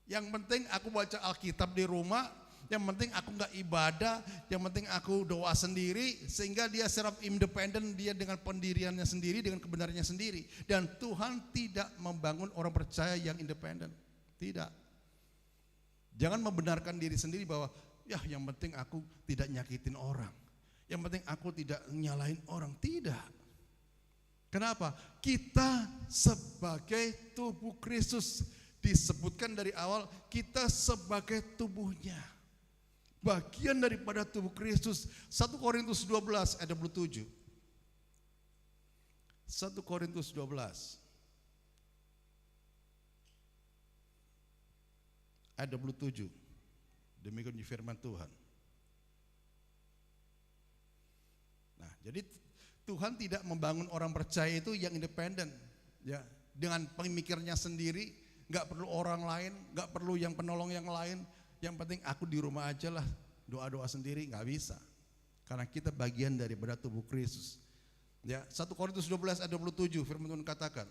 Yang penting aku baca Alkitab di rumah, yang penting aku nggak ibadah, yang penting aku doa sendiri, sehingga dia secara independen, dia dengan pendiriannya sendiri, dengan kebenarannya sendiri. Dan Tuhan tidak membangun orang percaya yang independen. Tidak. Jangan membenarkan diri sendiri bahwa ya yang penting aku tidak nyakitin orang, yang penting aku tidak nyalahin orang. Tidak. Kenapa? Kita sebagai tubuh Kristus, disebutkan dari awal kita sebagai tubuhnya, bagian daripada tubuh Kristus. 1 Korintus 12 ayat 27. 1 Korintus 12 ayat 27. Demikian firman Tuhan. Nah, jadi Tuhan tidak membangun orang percaya itu yang independen, ya, dengan pemikirnya sendiri, nggak perlu orang lain, nggak perlu yang penolong yang lain. Yang penting aku di rumah aja lah, doa-doa sendiri, nggak bisa. Karena kita bagian daripada tubuh Kristus. Ya, 1 Korintus 12 ayat 27 firman Tuhan katakan,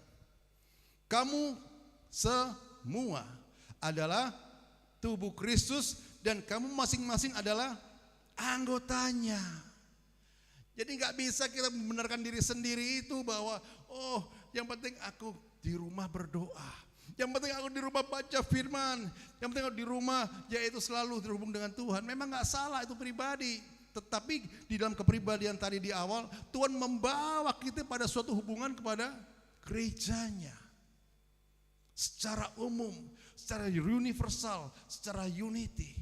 kamu semua adalah tubuh Kristus dan kamu masing-masing adalah anggotanya. Jadi nggak bisa kita membenarkan diri sendiri itu bahwa yang penting aku di rumah berdoa. Yang penting aku di rumah baca firman. Yang penting aku di rumah yaitu selalu terhubung dengan Tuhan. Memang nggak salah, itu pribadi. Tetapi di dalam kepribadian tadi di awal, Tuhan membawa kita pada suatu hubungan kepada gerejanya. Secara umum, secara universal, secara unity.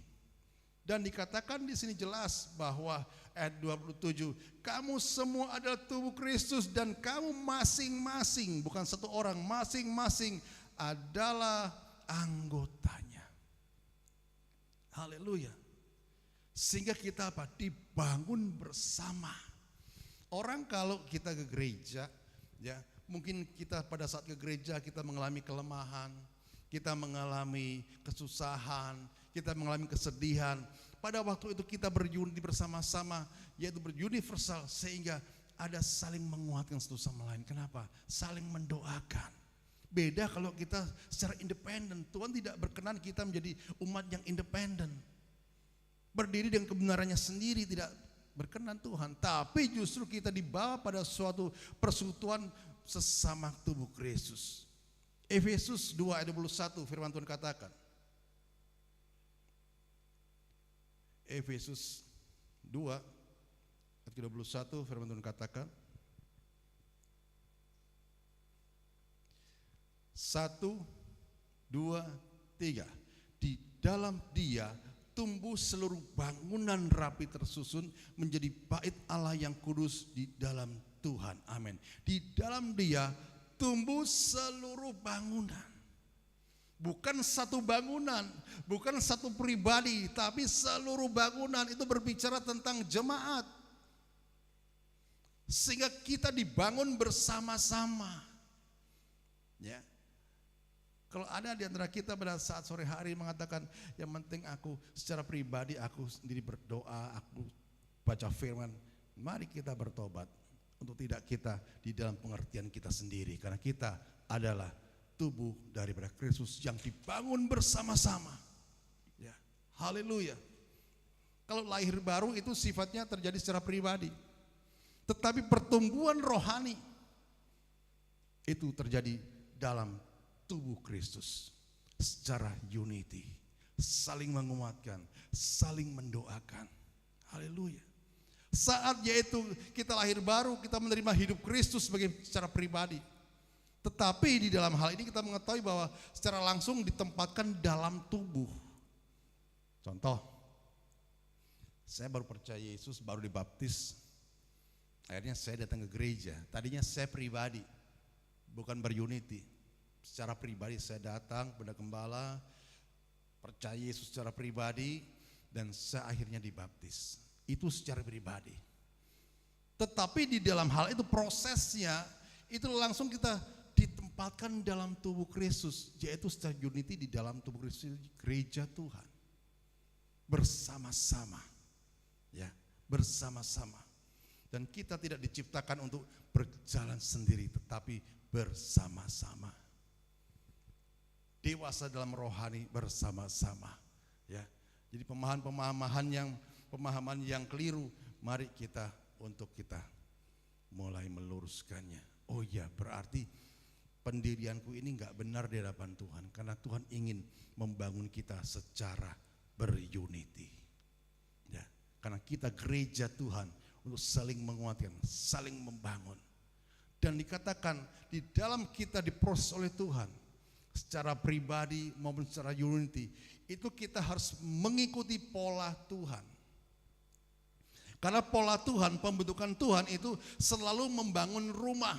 Dan dikatakan di sini jelas bahwa ayat 27, kamu semua adalah tubuh Kristus dan kamu masing-masing, bukan satu orang, masing-masing adalah anggotanya. Haleluya. Sehingga kita apa? Dibangun bersama. Orang kalau kita ke gereja, ya mungkin kita pada saat ke gereja kita mengalami kelemahan, kita mengalami kesusahan, kita mengalami kesedihan. Pada waktu itu kita berunity bersama-sama, yaitu beruniversal, sehingga ada saling menguatkan satu sama lain. Kenapa? Saling mendoakan. Beda kalau kita secara independen. Tuhan tidak berkenan kita menjadi umat yang independen, berdiri dengan kebenarannya sendiri, tidak berkenan Tuhan. Tapi justru kita dibawa pada suatu persekutuan sesama tubuh Kristus. Efesus 2 ayat 21 firman Tuhan katakan. Efesus 2 ayat 21 firman Tuhan katakan. 1, 2, 3. Di dalam Dia tumbuh seluruh bangunan rapi tersusun menjadi bait Allah yang kudus di dalam Tuhan. Amin. Di dalam Dia tumbuh seluruh bangunan. Bukan satu bangunan, bukan satu pribadi, tapi seluruh bangunan. Itu berbicara tentang jemaat. Sehingga kita dibangun bersama-sama. Ya. Kalau ada di antara kita pada saat sore hari mengatakan, yang penting aku secara pribadi, aku sendiri berdoa, aku baca firman. Mari kita bertobat untuk tidak kita di dalam pengertian kita sendiri. Karena kita adalah tubuh daripada Kristus yang dibangun bersama-sama. Ya, haleluya. Kalau lahir baru itu sifatnya terjadi secara pribadi. Tetapi pertumbuhan rohani itu terjadi dalam tubuh Kristus secara unity, saling menguatkan, saling mendoakan. Haleluya. Saat yaitu kita lahir baru, kita menerima hidup Kristus secara pribadi. Tetapi di dalam hal ini kita mengetahui bahwa secara langsung ditempatkan dalam tubuh. Contoh, saya baru percaya Yesus, baru dibaptis. Akhirnya saya datang ke gereja. Tadinya saya pribadi, bukan berunity. Secara pribadi saya datang pada gembala, percaya Yesus secara pribadi, dan saya akhirnya dibaptis. Itu secara pribadi. Tetapi di dalam hal itu prosesnya, itu langsung kita ditempatkan dalam tubuh Kristus, yaitu secara unity di dalam tubuh Kristus, gereja Tuhan. Bersama-sama. Ya, bersama-sama. Dan kita tidak diciptakan untuk berjalan sendiri, tetapi bersama-sama. Dewasa dalam rohani bersama-sama, ya. Jadi pemahaman yang keliru, mari kita mulai meluruskannya. Oh ya, berarti pendirianku ini enggak benar di hadapan Tuhan, karena Tuhan ingin membangun kita secara berunity. Ya, karena kita gereja Tuhan untuk saling menguatkan, saling membangun. Dan dikatakan di dalam kita diproses oleh Tuhan secara pribadi maupun secara unity, itu kita harus mengikuti pola Tuhan. Karena pola Tuhan, pembentukan Tuhan itu selalu membangun rumah.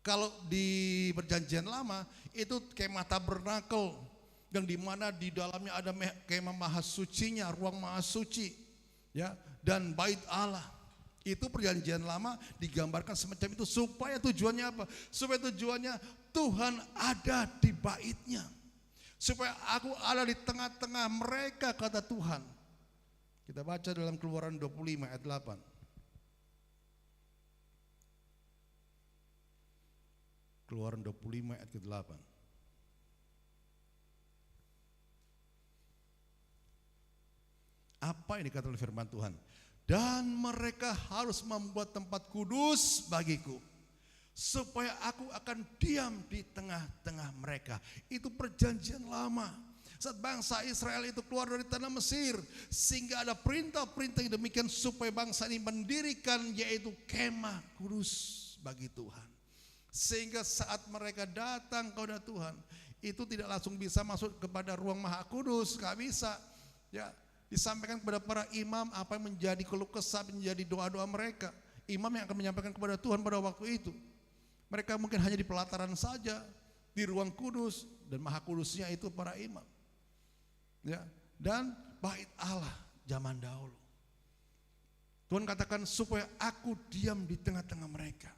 Kalau di perjanjian lama itu kemah tabernakel, yang dimana di dalamnya ada kemah maha sucinya, ruang maha suci, ya, dan bait Allah. Itu perjanjian lama digambarkan semacam itu. Supaya tujuannya apa? Supaya tujuannya Tuhan ada di baitnya. Supaya aku ada di tengah-tengah mereka, kata Tuhan. Kita baca dalam Keluaran 25 ayat 8. Keluaran 25 ayat ke-8. Apa yang dikatakan oleh firman Tuhan? Dan mereka harus membuat tempat kudus bagiku, supaya aku akan diam di tengah-tengah mereka. Itu perjanjian lama. Saat bangsa Israel itu keluar dari tanah Mesir, sehingga ada perintah-perintah yang demikian supaya bangsa ini mendirikan yaitu kemah kudus bagi Tuhan. Sehingga saat mereka datang kepada Tuhan, itu tidak langsung bisa masuk kepada ruang maha kudus, gak bisa. Ya, disampaikan kepada para imam apa yang menjadi keluh kesah, menjadi doa-doa mereka. Imam yang akan menyampaikan kepada Tuhan pada waktu itu. Mereka mungkin hanya di pelataran saja, di ruang kudus, dan maha kudusnya itu para imam. Ya, dan bait Allah zaman dahulu. Tuhan katakan supaya aku diam di tengah-tengah mereka.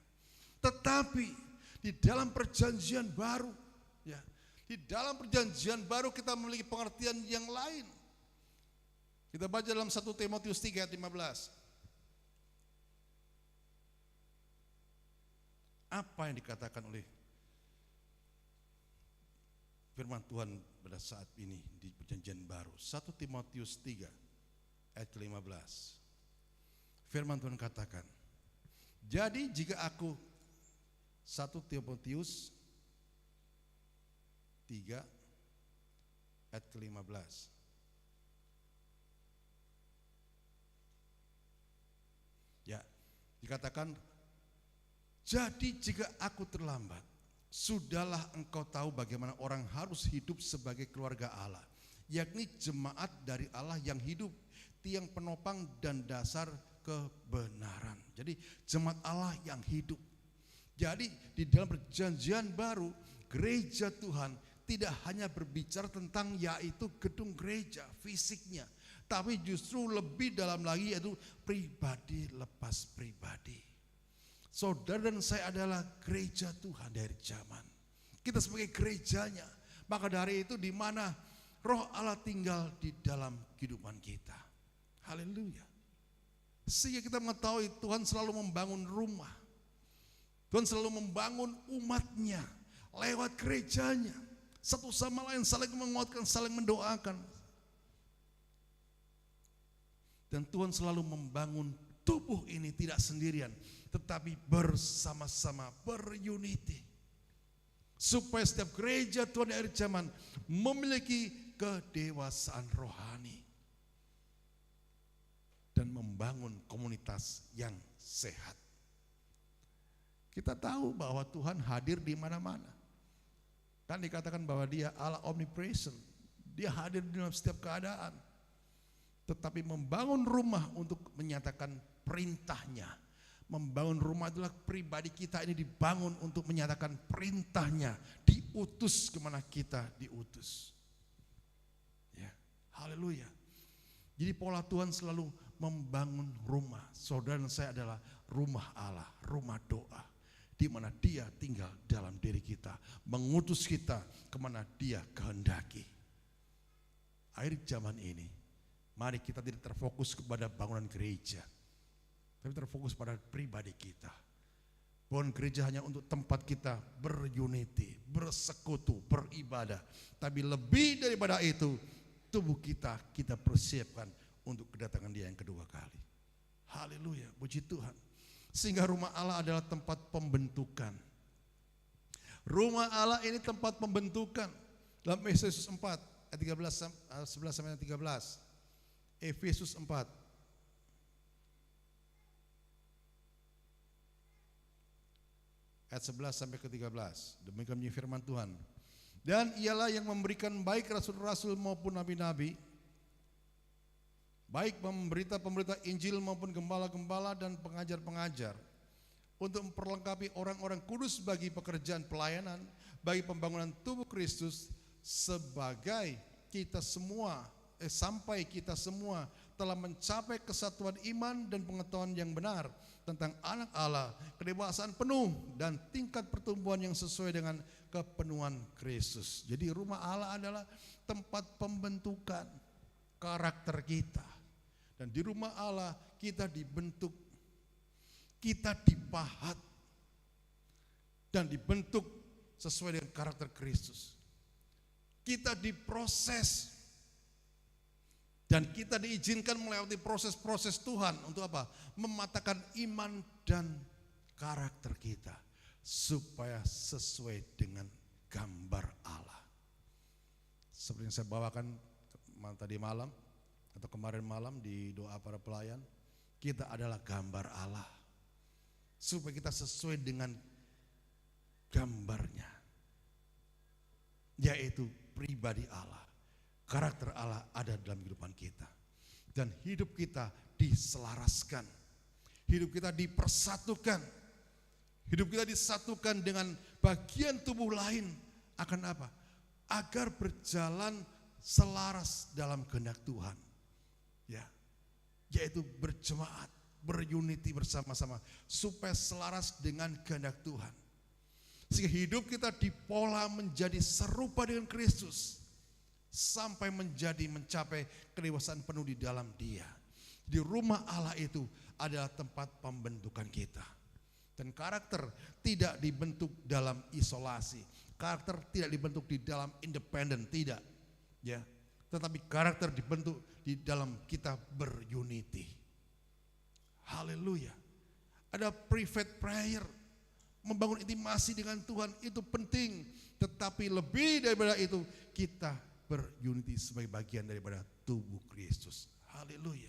Tetapi di dalam perjanjian baru, ya, di dalam perjanjian baru kita memiliki pengertian yang lain. Kita baca dalam 1 Timotius 3 ayat 15. Apa yang dikatakan oleh firman Tuhan pada saat ini di perjanjian baru? 1 Timotius 3 ayat 15. Firman Tuhan katakan, jadi jika aku, 1 Timotius 3 ayat 15. Ya, dikatakan, jadi jika aku terlambat, sudahlah engkau tahu bagaimana orang harus hidup sebagai keluarga Allah, yakni jemaat dari Allah yang hidup, tiang penopang dan dasar kebenaran. Jadi jemaat Allah yang hidup. Jadi di dalam perjanjian baru, gereja Tuhan tidak hanya berbicara tentang yaitu gedung gereja, fisiknya, tapi justru lebih dalam lagi yaitu pribadi lepas pribadi. Saudara dan saya adalah gereja Tuhan dari zaman. Kita sebagai gerejanya. Maka dari itu di mana Roh Allah tinggal di dalam kehidupan kita. Haleluya. Sehingga kita mengetahui Tuhan selalu membangun rumah. Tuhan selalu membangun umatnya lewat gerejanya. Satu sama lain saling menguatkan, saling mendoakan. Dan Tuhan selalu membangun tubuh ini tidak sendirian, tetapi bersama-sama, berunity. Supaya setiap gereja Tuhan di akhir zaman memiliki kedewasaan rohani. Dan membangun komunitas yang sehat. Kita tahu bahwa Tuhan hadir di mana-mana. Kan dikatakan bahwa Dia Allah omnipresent. Dia hadir di dalam setiap keadaan. Tetapi membangun rumah untuk menyatakan perintahnya. Membangun rumah adalah pribadi kita ini dibangun untuk menyatakan perintahnya. Diutus kemana kita diutus. Ya, haleluya. Jadi pola Tuhan selalu membangun rumah. Saudara dan saya adalah rumah Allah, rumah doa. Di mana Dia tinggal dalam diri kita. Mengutus kita kemana Dia kehendaki. Akhir zaman ini, mari kita tidak terfokus kepada bangunan gereja. Tapi terfokus pada pribadi kita. Bukan gereja hanya untuk tempat kita berunity, bersekutu, beribadah. Tapi lebih daripada itu, tubuh kita persiapkan untuk kedatangan Dia yang kedua kali. Haleluya, puji Tuhan. Sehingga rumah Allah adalah tempat pembentukan. Rumah Allah ini tempat pembentukan. Dalam Efesus 4 ayat 11 sampai 13. Efesus 4 ayat 11 sampai ke 13. Demikian bunyi firman Tuhan. Dan ialah yang memberikan baik rasul-rasul maupun nabi-nabi, baik pemberita-pemberita Injil maupun gembala-gembala dan pengajar-pengajar, untuk memperlengkapi orang-orang kudus bagi pekerjaan pelayanan, bagi pembangunan tubuh Kristus, sebagai kita semua, sampai kita semua telah mencapai kesatuan iman dan pengetahuan yang benar tentang anak Allah, kedewasaan penuh dan tingkat pertumbuhan yang sesuai dengan kepenuhan Kristus. Jadi rumah Allah adalah tempat pembentukan karakter kita. Dan di rumah Allah kita dibentuk, kita dipahat, dan dibentuk sesuai dengan karakter Kristus. Kita diproses Dan kita diizinkan melewati proses-proses Tuhan untuk apa? Mematahkan iman dan karakter kita supaya sesuai dengan gambar Allah. Seperti yang saya bawakan tadi malam atau kemarin malam di doa para pelayan, kita adalah gambar Allah. Supaya kita sesuai dengan gambarnya, yaitu pribadi Allah. Karakter Allah ada dalam kehidupan kita. Dan hidup kita diselaraskan. Hidup kita dipersatukan. Hidup kita disatukan dengan bagian tubuh lain. Akan apa? Agar berjalan selaras dalam kehendak Tuhan. Ya, yaitu berjemaat, berunity bersama-sama. Supaya selaras dengan kehendak Tuhan. Sehingga hidup kita dipola menjadi serupa dengan Kristus. Sampai mencapai kedewasaan penuh di dalam Dia. Di rumah Allah itu adalah tempat pembentukan kita. Dan karakter tidak dibentuk dalam isolasi. Karakter tidak dibentuk di dalam independen, tidak. Ya, tetapi karakter dibentuk di dalam kita berunity. Haleluya. Ada private prayer. Membangun intimasi dengan Tuhan itu penting. Tetapi lebih daripada itu, kita berunity sebagai bagian daripada tubuh Kristus. Haleluya.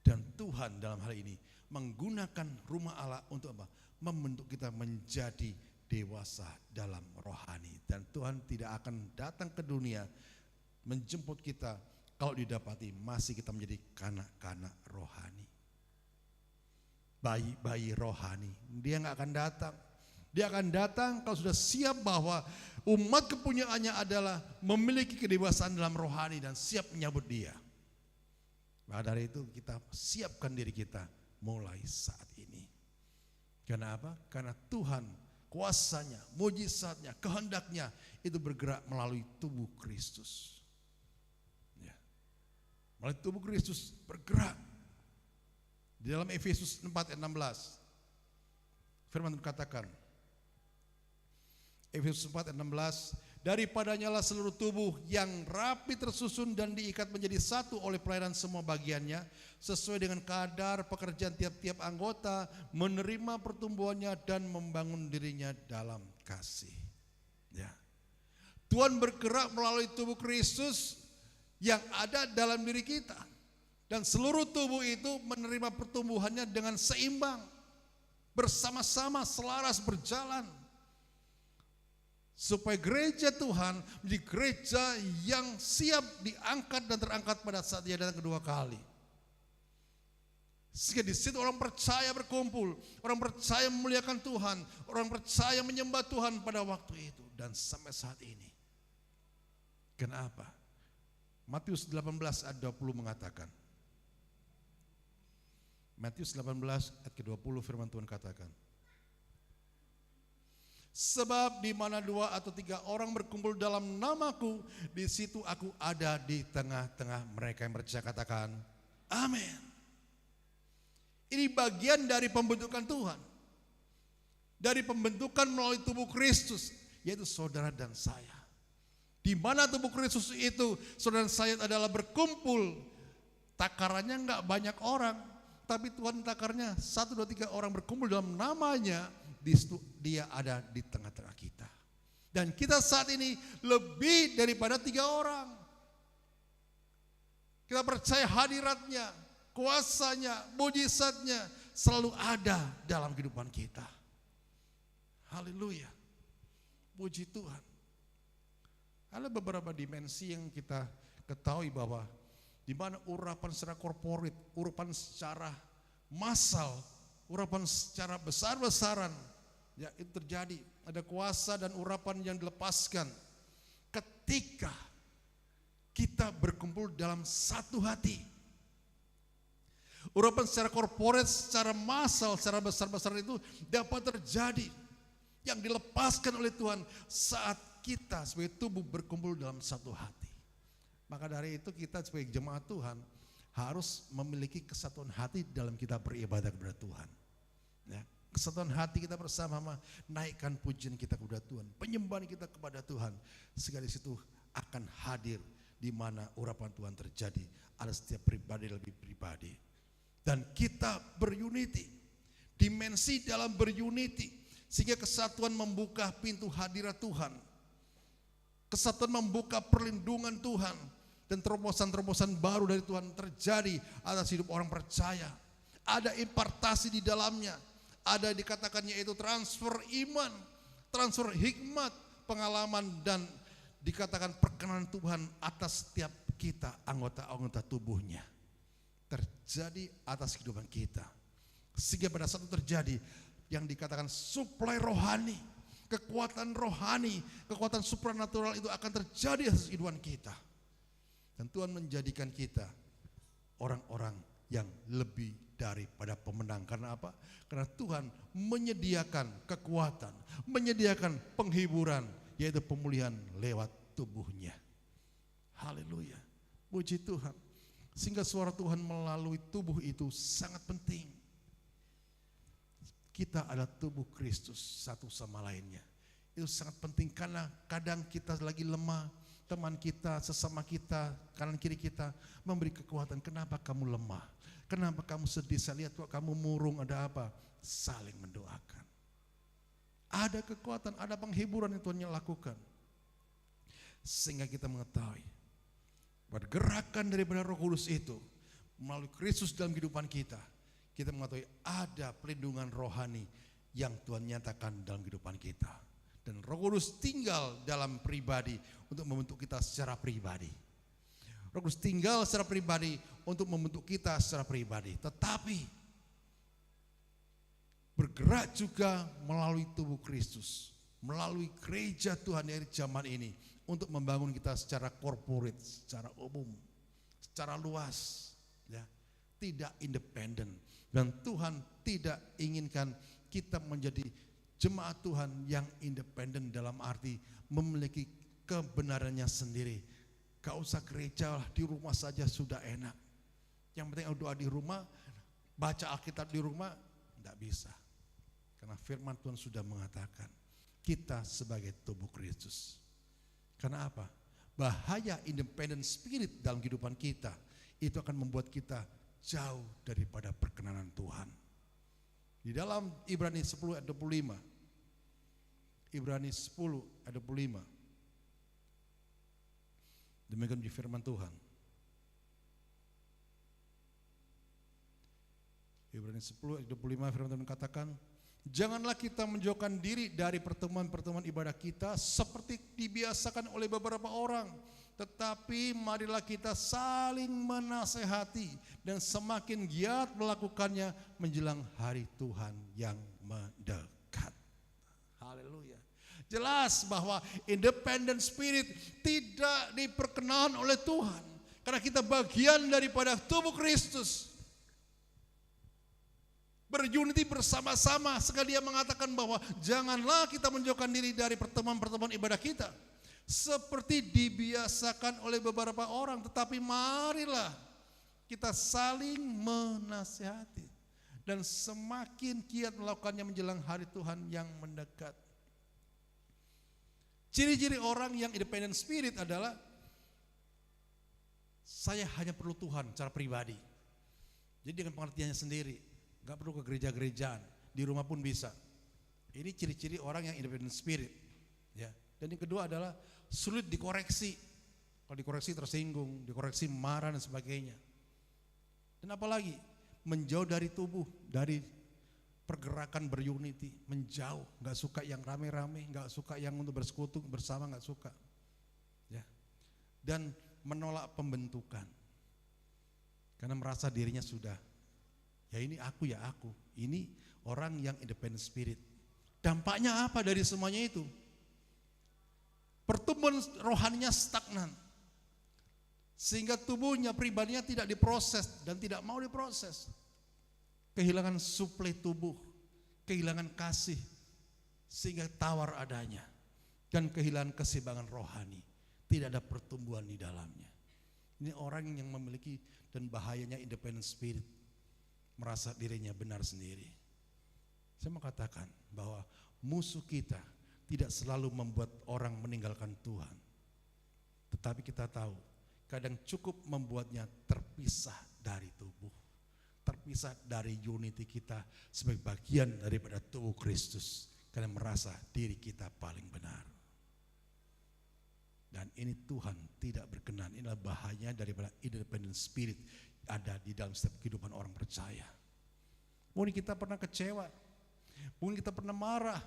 Dan Tuhan dalam hal ini menggunakan rumah Allah untuk apa? Membentuk kita menjadi dewasa dalam rohani. Dan Tuhan tidak akan datang ke dunia menjemput kita kalau didapati masih kita menjadi kanak-kanak rohani. Bayi-bayi rohani. Dia nggak akan datang. Dia akan datang kalau sudah siap bahwa umat kepunyaannya adalah memiliki kedewasaan dalam rohani dan siap menyambut Dia. Maka dari itu kita siapkan diri kita mulai saat ini. Karena apa? Karena Tuhan kuasanya, mujizatnya, kehendaknya itu bergerak melalui tubuh Kristus. Ya. Melalui tubuh Kristus bergerak. Di dalam Efesus 4 ayat 16 firman Tuhan katakan, Efesus 4 ayat 16, daripadanya lah seluruh tubuh yang rapi tersusun dan diikat menjadi satu oleh pelayanan semua bagiannya, sesuai dengan kadar pekerjaan tiap-tiap anggota, menerima pertumbuhannya dan membangun dirinya dalam kasih. Ya. Tuhan bergerak melalui tubuh Kristus yang ada dalam diri kita. Dan seluruh tubuh itu menerima pertumbuhannya dengan seimbang, bersama-sama selaras berjalan. Supaya gereja Tuhan menjadi gereja yang siap diangkat dan terangkat pada saat Dia datang kedua kali. Sehingga di situ orang percaya berkumpul, orang percaya memuliakan Tuhan, orang percaya menyembah Tuhan pada waktu itu dan sampai saat ini. Kenapa? Matius 18 ayat 20 mengatakan. Matius 18 ayat ke-20 firman Tuhan katakan. Sebab di mana 2 atau 3 orang berkumpul dalam namaku, di situ aku ada di tengah-tengah mereka yang percaya. Katakan, amin. Ini bagian dari pembentukan Tuhan. Dari pembentukan melalui tubuh Kristus, yaitu saudara dan saya. Di mana tubuh Kristus itu, saudara dan saya adalah berkumpul. Takarannya enggak banyak orang, tapi Tuhan takarnya 1, 2, 3 orang berkumpul dalam namanya. Di situ Dia ada di tengah-tengah kita. Dan kita saat ini lebih daripada 3 orang. Kita percaya hadiratnya, kuasanya, mujizatnya selalu ada dalam kehidupan kita. Haleluya. Puji Tuhan. Ada beberapa dimensi yang kita ketahui bahwa di mana urapan secara korporat, urapan secara massal, urapan secara besar-besaran, ya itu terjadi. Ada kuasa dan urapan yang dilepaskan ketika kita berkumpul dalam satu hati. Urapan secara korporat, secara massal, secara besar-besaran itu dapat terjadi yang dilepaskan oleh Tuhan saat kita sebagai tubuh berkumpul dalam satu hati. Maka dari itu kita sebagai jemaat Tuhan harus memiliki kesatuan hati dalam kita beribadah kepada Tuhan. Ya, kesatuan hati kita bersama-sama naikkan pujian kita kepada Tuhan, penyembahan kita kepada Tuhan, sehingga di situ akan hadir di mana urapan Tuhan terjadi, ada setiap pribadi lebih pribadi. Dan kita berunity, dimensi dalam berunity, sehingga kesatuan membuka pintu hadirat Tuhan. Kesatuan membuka perlindungan Tuhan, dan terobosan-terobosan baru dari Tuhan terjadi atas hidup orang percaya. Ada impartasi di dalamnya, ada dikatakannya itu transfer iman, transfer hikmat, pengalaman, dan dikatakan perkenanan Tuhan atas setiap kita, anggota-anggota tubuhnya. Terjadi atas kehidupan kita. Sehingga pada saat itu terjadi yang dikatakan suplai rohani, kekuatan rohani, kekuatan supranatural itu akan terjadi atas kehidupan kita. Dan Tuhan menjadikan kita orang-orang yang lebih daripada pemenang. Karena apa? Karena Tuhan menyediakan kekuatan, menyediakan penghiburan, yaitu pemulihan lewat tubuhnya. Haleluya. Puji Tuhan. Sehingga suara Tuhan melalui tubuh itu sangat penting. Kita adalah tubuh Kristus satu sama lainnya. Itu sangat penting karena kadang kita lagi lemah, teman kita, sesama kita, kanan kiri kita memberi kekuatan. Kenapa kamu lemah? Kenapa kamu sedih? Saya lihat kok kamu murung, ada apa? Saling mendoakan. Ada kekuatan, ada penghiburan yang Tuhan lakukan. Sehingga kita mengetahui pergerakan daripada Roh Kudus itu melalui Kristus dalam kehidupan kita. Kita mengetahui ada pelindungan rohani yang Tuhan nyatakan dalam kehidupan kita. Dan Roh Kudus tinggal dalam pribadi untuk membentuk kita secara pribadi. Roh Kudus tinggal secara pribadi untuk membentuk kita secara pribadi. Tetapi bergerak juga melalui tubuh Kristus, melalui gereja Tuhan dari zaman ini untuk membangun kita secara corporate, secara umum, secara luas, ya, tidak independen. Dan Tuhan tidak inginkan kita menjadi jemaat Tuhan yang independen dalam arti memiliki kebenarannya sendiri. Gak usah gereja lah, di rumah saja sudah enak. Yang penting doa di rumah, baca Alkitab di rumah, tidak bisa. Karena firman Tuhan sudah mengatakan, kita sebagai tubuh Kristus. Karena apa? Bahaya independent spirit dalam kehidupan kita, itu akan membuat kita jauh daripada perkenanan Tuhan. Di dalam Ibrani 10 ayat 25, Ibrani 10 ayat 25, demikian di firman Tuhan. Ibrani 10 ayat 25 firman Tuhan katakan, janganlah kita menjauhkan diri dari pertemuan-pertemuan ibadah kita seperti dibiasakan oleh beberapa orang, tetapi marilah kita saling menasehati dan semakin giat melakukannya menjelang hari Tuhan yang mendekat. Haleluya. Jelas bahwa independent spirit tidak diperkenan oleh Tuhan karena kita bagian daripada tubuh Kristus. Berunity bersama-sama, sekali dia mengatakan bahwa janganlah kita menjauhkan diri dari pertemuan-pertemuan ibadah kita seperti dibiasakan oleh beberapa orang, tetapi marilah kita saling menasihati dan semakin giat melakukannya menjelang hari Tuhan yang mendekat. Ciri-ciri orang yang independent spirit adalah saya hanya perlu Tuhan secara pribadi. Jadi dengan pengertiannya sendiri, gak perlu ke gereja-gerejaan, di rumah pun bisa. Ini ciri-ciri orang yang independent spirit. Ya. Dan yang kedua adalah sulit dikoreksi. Kalau dikoreksi tersinggung, dikoreksi marah dan sebagainya. Dan apalagi menjauh dari tubuh, dari pergerakan berunity, menjauh, gak suka yang rame-rame, gak suka yang untuk bersekutu bersama, gak suka. Ya. Dan menolak pembentukan. Karena merasa dirinya sudah, ya ini aku, ya aku. Ini orang yang independent spirit. Dampaknya apa dari semuanya itu? Pertumbuhan rohaninya stagnan. Sehingga tubuhnya, pribadinya tidak diproses dan tidak mau diproses. Kehilangan suplai tubuh, kehilangan kasih, sehingga tawar adanya. Dan kehilangan keseimbangan rohani. Tidak ada pertumbuhan di dalamnya. Ini orang yang memiliki, dan bahayanya independent spirit, merasa dirinya benar sendiri. Saya mau katakan bahwa musuh kita tidak selalu membuat orang meninggalkan Tuhan. Tetapi kita tahu kadang cukup membuatnya terpisah dari tubuh, terpisah dari unity kita sebagai bagian daripada tubuh Kristus, karena merasa diri kita paling benar. Dan ini Tuhan tidak berkenan. Inilah bahaya daripada independent spirit ada di dalam setiap kehidupan orang percaya. Mungkin kita pernah kecewa, mungkin kita pernah marah,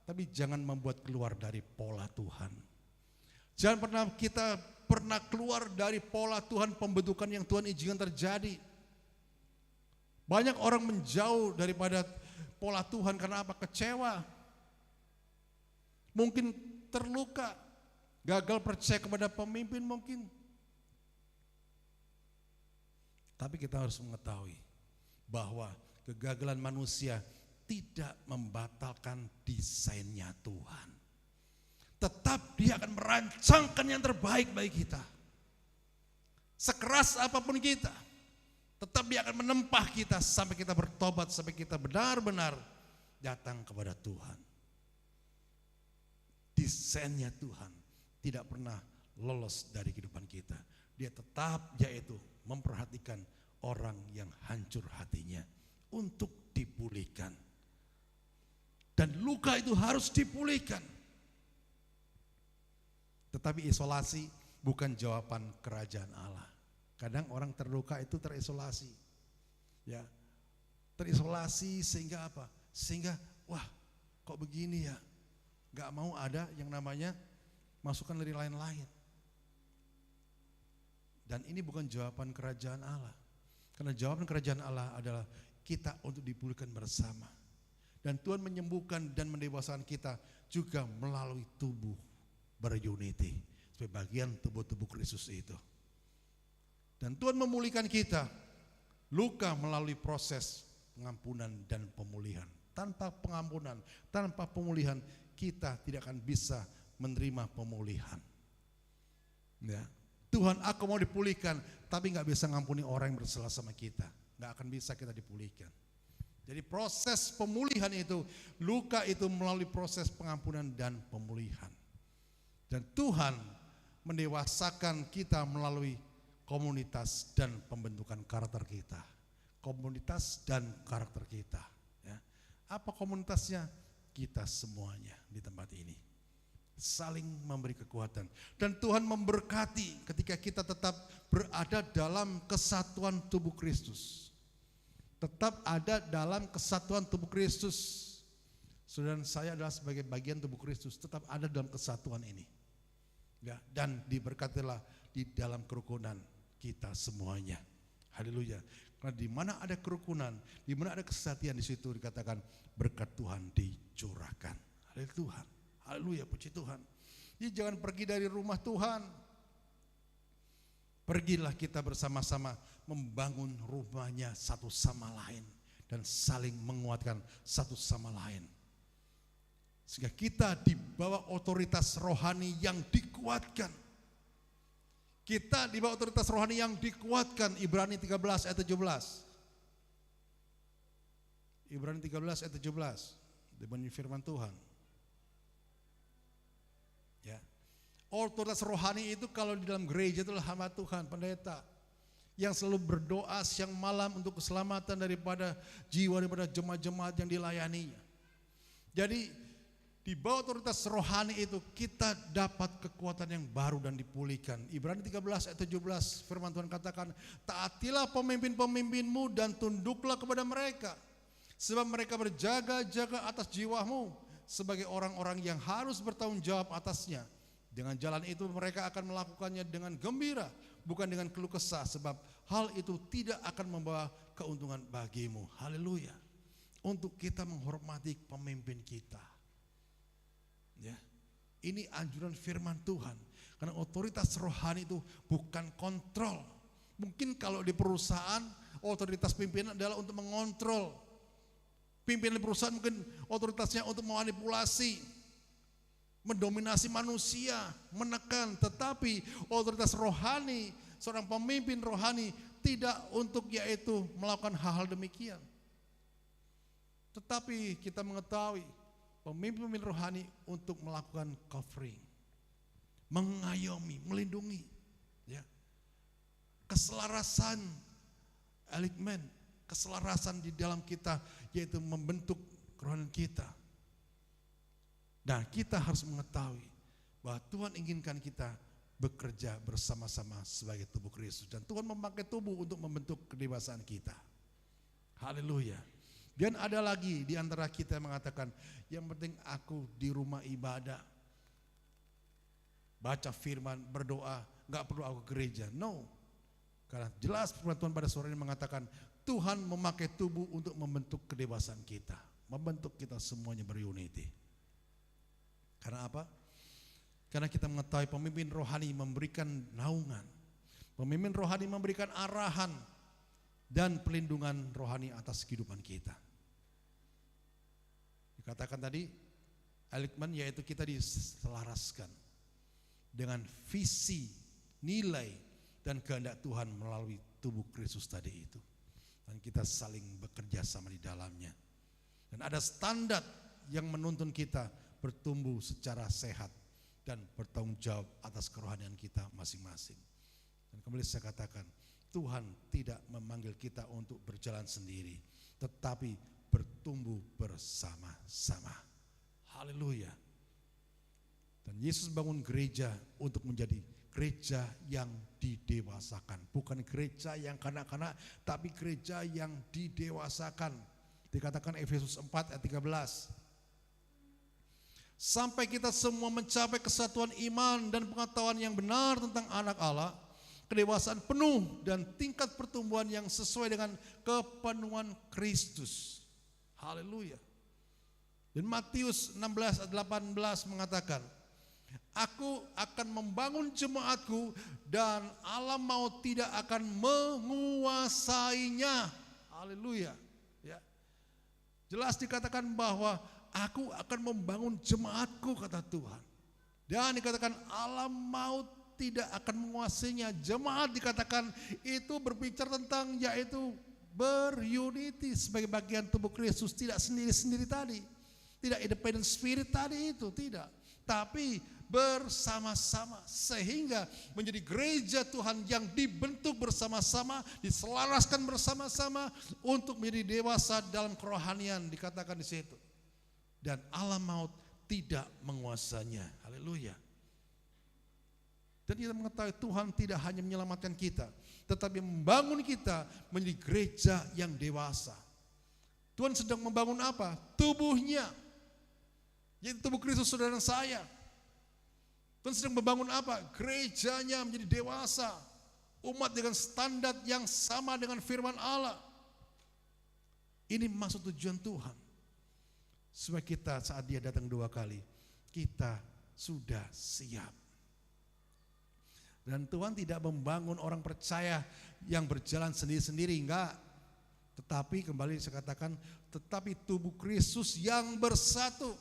tapi jangan membuat keluar dari pola Tuhan. Jangan pernah kita keluar dari pola Tuhan, pembentukan yang Tuhan izinkan terjadi. Banyak orang menjauh daripada pola Tuhan karena apa? Kecewa. Mungkin terluka, gagal percaya kepada pemimpin mungkin. Tapi kita harus mengetahui bahwa kegagalan manusia tidak membatalkan desainnya Tuhan. Tetap Dia akan merancangkan yang terbaik bagi kita. Sekeras apapun kita, tetap Dia akan menempah kita sampai kita bertobat, sampai kita benar-benar datang kepada Tuhan. Desainnya Tuhan tidak pernah lolos dari kehidupan kita. Dia tetap yaitu memperhatikan orang yang hancur hatinya untuk dipulihkan. Dan luka itu harus dipulihkan. Tetapi isolasi bukan jawaban kerajaan Allah. Kadang orang terluka itu terisolasi. Ya. Terisolasi sehingga apa? Sehingga wah, kok begini ya? Gak mau ada yang namanya masukan dari lain-lain. Dan ini bukan jawaban kerajaan Allah. Karena jawaban kerajaan Allah adalah kita untuk dipulihkan bersama. Dan Tuhan menyembuhkan dan mendewasakan kita juga melalui tubuh berunity sebagai bagian tubuh Kristus itu. Dan Tuhan memulihkan kita luka melalui proses pengampunan dan pemulihan. Tanpa pengampunan, tanpa pemulihan kita tidak akan bisa menerima pemulihan. Ya. Tuhan, aku mau dipulihkan, tapi nggak bisa ngampuni orang yang bersalah sama kita. Nggak akan bisa kita dipulihkan. Jadi proses pemulihan itu, luka itu melalui proses pengampunan dan pemulihan. Dan Tuhan mendewasakan kita melalui komunitas dan pembentukan karakter kita. Komunitas dan karakter kita. Ya. Apa komunitasnya? Kita semuanya di tempat ini. Saling memberi kekuatan. Dan Tuhan memberkati ketika kita tetap berada dalam kesatuan tubuh Kristus. Tetap ada dalam kesatuan tubuh Kristus. Saudara saya adalah sebagai bagian tubuh Kristus, tetap ada dalam kesatuan ini. Ya, dan diberkatilah di dalam kerukunan kita semuanya. Haleluya. Karena di mana ada kerukunan, di mana ada kesatuan, di situ dikatakan berkat Tuhan dicurahkan. Haleluya Tuhan. Haleluya, puji Tuhan. Jadi jangan pergi dari rumah Tuhan. Pergilah kita bersama-sama membangun rumahnya satu sama lain dan saling menguatkan satu sama lain. Sehingga kita di bawah otoritas rohani yang dikuatkan. Kita di bawah otoritas rohani yang dikuatkan. Ibrani 13 ayat 17. Ibrani 13 ayat 17. Dibanding firman Tuhan. Ya. Otoritas rohani itu kalau di dalam gereja itulah hamba Tuhan, pendeta. Yang selalu berdoa siang malam untuk keselamatan daripada jiwa, daripada jemaat-jemaat yang dilayaninya. Jadi di bawah otoritas rohani itu kita dapat kekuatan yang baru dan dipulihkan. Ibrani 13 ayat 17 firman Tuhan katakan, taatilah pemimpin-pemimpinmu dan tunduklah kepada mereka. Sebab mereka berjaga-jaga atas jiwamu sebagai orang-orang yang harus bertanggung jawab atasnya. Dengan jalan itu mereka akan melakukannya dengan gembira, bukan dengan keluh kesah, sebab hal itu tidak akan membawa keuntungan bagimu. Haleluya. Untuk kita menghormati pemimpin kita. Ya, ini anjuran firman Tuhan. Karena otoritas rohani itu bukan kontrol. Mungkin kalau di perusahaan otoritas pimpinan adalah untuk mengontrol. Pimpinan perusahaan mungkin otoritasnya untuk memanipulasi, mendominasi manusia, menekan. Tetapi otoritas rohani, seorang pemimpin rohani tidak untuk yaitu melakukan hal-hal demikian. Tetapi kita mengetahui pemimpin rohani untuk melakukan covering, mengayomi, melindungi, ya. keselarasan alignment, keselarasan di dalam kita, yaitu membentuk kerohanian kita. Nah, kita harus mengetahui bahwa Tuhan inginkan kita bekerja bersama-sama sebagai tubuh Kristus, dan Tuhan memakai tubuh untuk membentuk kedewasaan kita. Haleluya. Dan ada lagi di antara kita yang mengatakan, yang penting aku di rumah ibadah, baca firman, berdoa, gak perlu aku ke gereja. No. Karena jelas firman Tuhan pada sore ini mengatakan, Tuhan memakai tubuh untuk membentuk kedewasaan kita, membentuk kita semuanya berunity. Karena apa? Karena kita mengetahui pemimpin rohani memberikan naungan, pemimpin rohani memberikan arahan dan pelindungan rohani atas kehidupan kita. Dikatakan tadi, alignment yaitu kita diselaraskan dengan visi, nilai, dan kehendak Tuhan melalui tubuh Kristus tadi itu. Dan kita saling bekerja sama di dalamnya. Dan ada standar yang menuntun kita bertumbuh secara sehat dan bertanggung jawab atas kerohanian kita masing-masing. Dan kembali saya katakan, Tuhan tidak memanggil kita untuk berjalan sendiri, tetapi bertumbuh bersama-sama. Haleluya. Dan Yesus bangun gereja untuk menjadi gereja yang didewasakan. Bukan gereja yang kanak-kanak, tapi gereja yang didewasakan. Dikatakan Efesus 4 ayat 13. Sampai kita semua mencapai kesatuan iman dan pengetahuan yang benar tentang anak Allah, kedewasaan penuh dan tingkat pertumbuhan yang sesuai dengan kepenuhan Kristus. Haleluya. Dan Matius 16 ayat 18 mengatakan, Aku akan membangun jemaatku dan alam maut tidak akan menguasainya. Haleluya. Ya. Jelas dikatakan bahwa aku akan membangun jemaatku, kata Tuhan. Dan dikatakan alam maut tidak akan menguasainya. Jemaat dikatakan itu berbicara tentang yaitu berunity sebagai bagian tubuh Kristus, tidak sendiri-sendiri tadi. Tidak independent spirit tadi itu, tidak. Tapi bersama-sama sehingga menjadi gereja Tuhan yang dibentuk bersama-sama, diselaraskan bersama-sama untuk menjadi dewasa dalam kerohanian, dikatakan di situ. Dan alam maut tidak menguasanya. Haleluya. Dan kita mengetahui Tuhan tidak hanya menyelamatkan kita, tetapi membangun kita menjadi gereja yang dewasa. Tuhan sedang membangun apa? Tubuhnya. Yaitu tubuh Kristus saudara dan saya. Tuhan sedang membangun apa? Gerejanya menjadi dewasa. Umat dengan standar yang sama dengan firman Allah. Ini maksud tujuan Tuhan. Supaya kita saat dia datang 2 kali, kita sudah siap. Dan Tuhan tidak membangun orang percaya yang berjalan sendiri-sendiri, enggak. Tetapi kembali saya katakan, tetapi tubuh Kristus yang bersatu.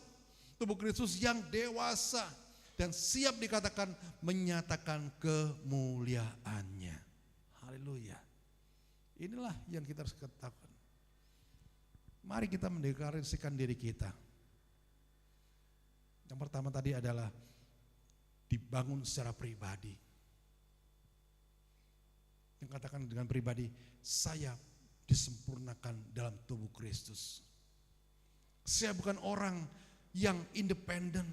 Tubuh Kristus yang dewasa. Dan siap dikatakan menyatakan kemuliaannya. Haleluya. Inilah yang kita harus katakan. Mari kita mendeklarasikan diri kita. Yang pertama tadi adalah dibangun secara pribadi. Yang katakan dengan pribadi, saya disempurnakan dalam tubuh Kristus. Saya bukan orang yang independen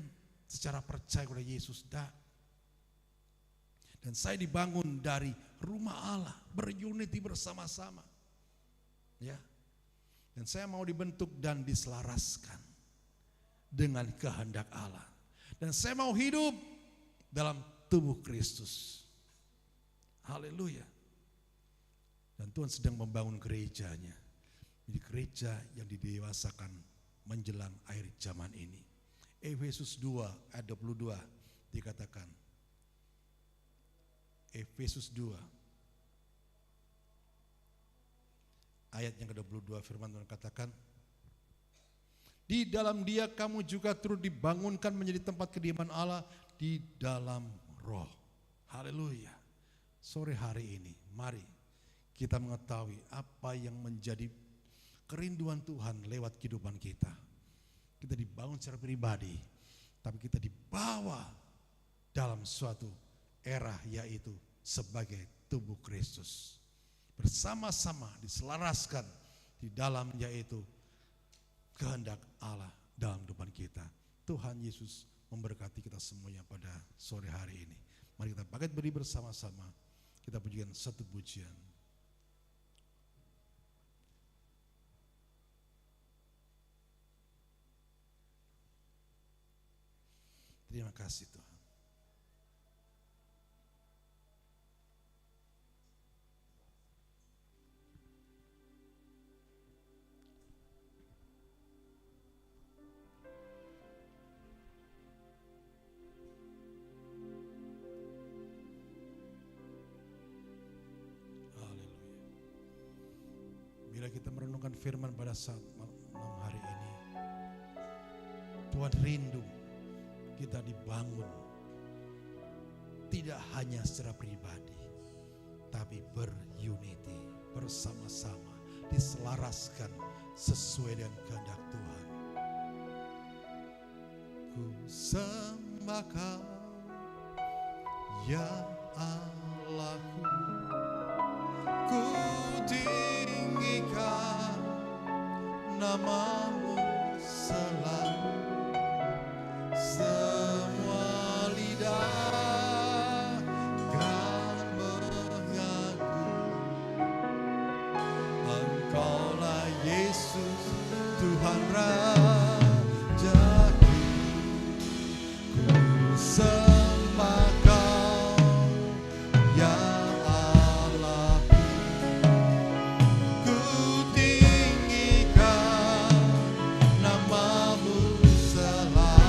secara percaya kepada Yesus, dan saya dibangun dari rumah Allah, berunity bersama-sama, ya. Dan saya mau dibentuk dan diselaraskan dengan kehendak Allah, dan saya mau hidup dalam tubuh Kristus. Haleluya. Dan Tuhan sedang membangun gerejanya, jadi gereja yang didewasakan menjelang akhir zaman ini. Efesus 2 ayat 22 dikatakan. Efesus 2 ayat yang ke-22 firman Tuhan katakan, di dalam Dia kamu juga turut dibangunkan menjadi tempat kediaman Allah di dalam roh. Haleluya. Sore hari ini mari kita mengetahui apa yang menjadi kerinduan Tuhan lewat kehidupan kita. Kita dibangun secara pribadi, tapi kita dibawa dalam suatu era, yaitu sebagai tubuh Kristus. Bersama-sama diselaraskan di dalam yaitu kehendak Allah dalam kehidupan kita. Tuhan Yesus memberkati kita semuanya pada sore hari ini. Mari kita bangkit berdiri bersama-sama. Kita pujikan satu pujian. Terima kasih Tuhan. Bila kita merenungkan firman pada saat malam hari ini, Tuhan rindu kita dibangun tidak hanya secara pribadi, tapi berunity, bersama-sama, diselaraskan sesuai dengan kehendak Tuhan. Ku sembah Kau, ya Allahku, ku tinggikan nama-Mu selalu. Semua lidah kan mengaku Engkaulah Yesus Tuhan Rajaku. Ku sembah Kau, ya Allahku, ku tinggikan nama-Mu selalu.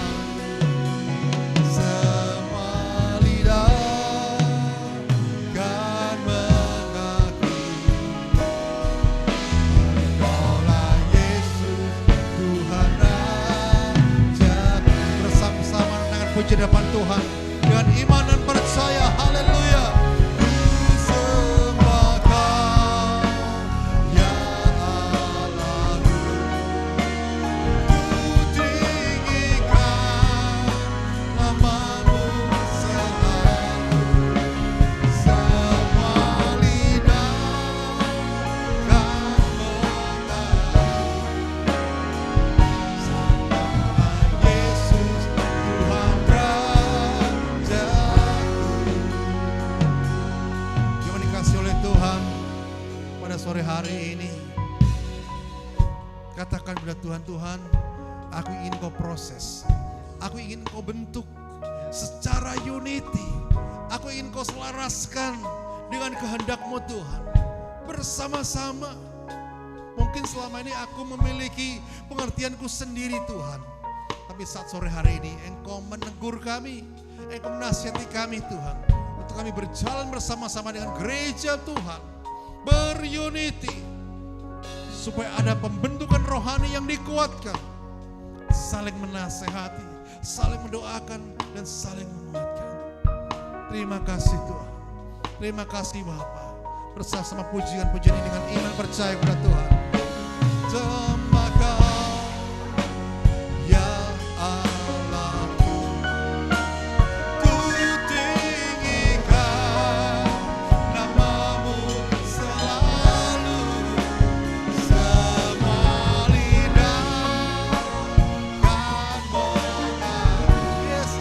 Semua lidah kan mengaku Engkaulah Yesus Tuhan Rajaku. Bersama-sama dengan puji depan Tuhan dengan iman dan percaya. Haleluya. Ku sembah Kau, ya Allahku, ku tinggikan nama-Mu selalu. Semua lidah kan mengaku Engkaulah Yesus Tuhan Rajaku. Jangan dikasih oleh Tuhan pada sore hari ini. Katakan kepada Tuhan, Tuhan, aku ingin Kau proses. Aku ingin Kau bentuk secara unity. Aku ingin Kau selaraskan dengan kehendak-Mu Tuhan. Bersama-sama. Mungkin selama ini aku memiliki pengertianku sendiri Tuhan. Tapi saat sore hari ini Engkau menegur kami. Engkau menasihati kami Tuhan. Untuk kami berjalan bersama-sama dengan gereja Tuhan. Berunity. Supaya ada pembentukan rohani yang dikuatkan. Saling menasehati, saling mendoakan, dan saling menguatkan. Terima kasih Tuhan. Terima kasih Bapa. Bersama pujian-pujian ini dengan iman percaya kepada Tuhan. Sembah Kau, ya Allahku, ku tinggikan nama-Mu selalu. Semua lidah kan mengaku, yes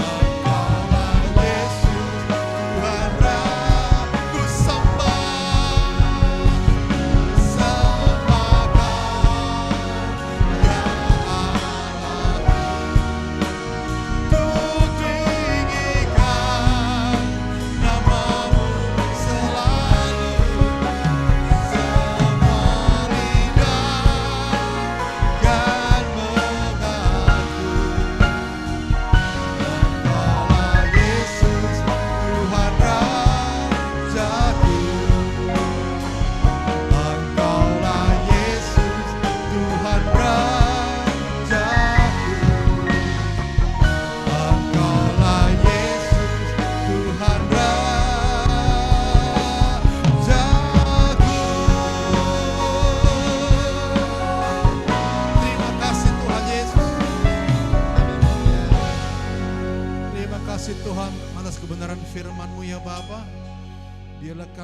Engkaulah Yesus Tuhan Raja. Ku sembah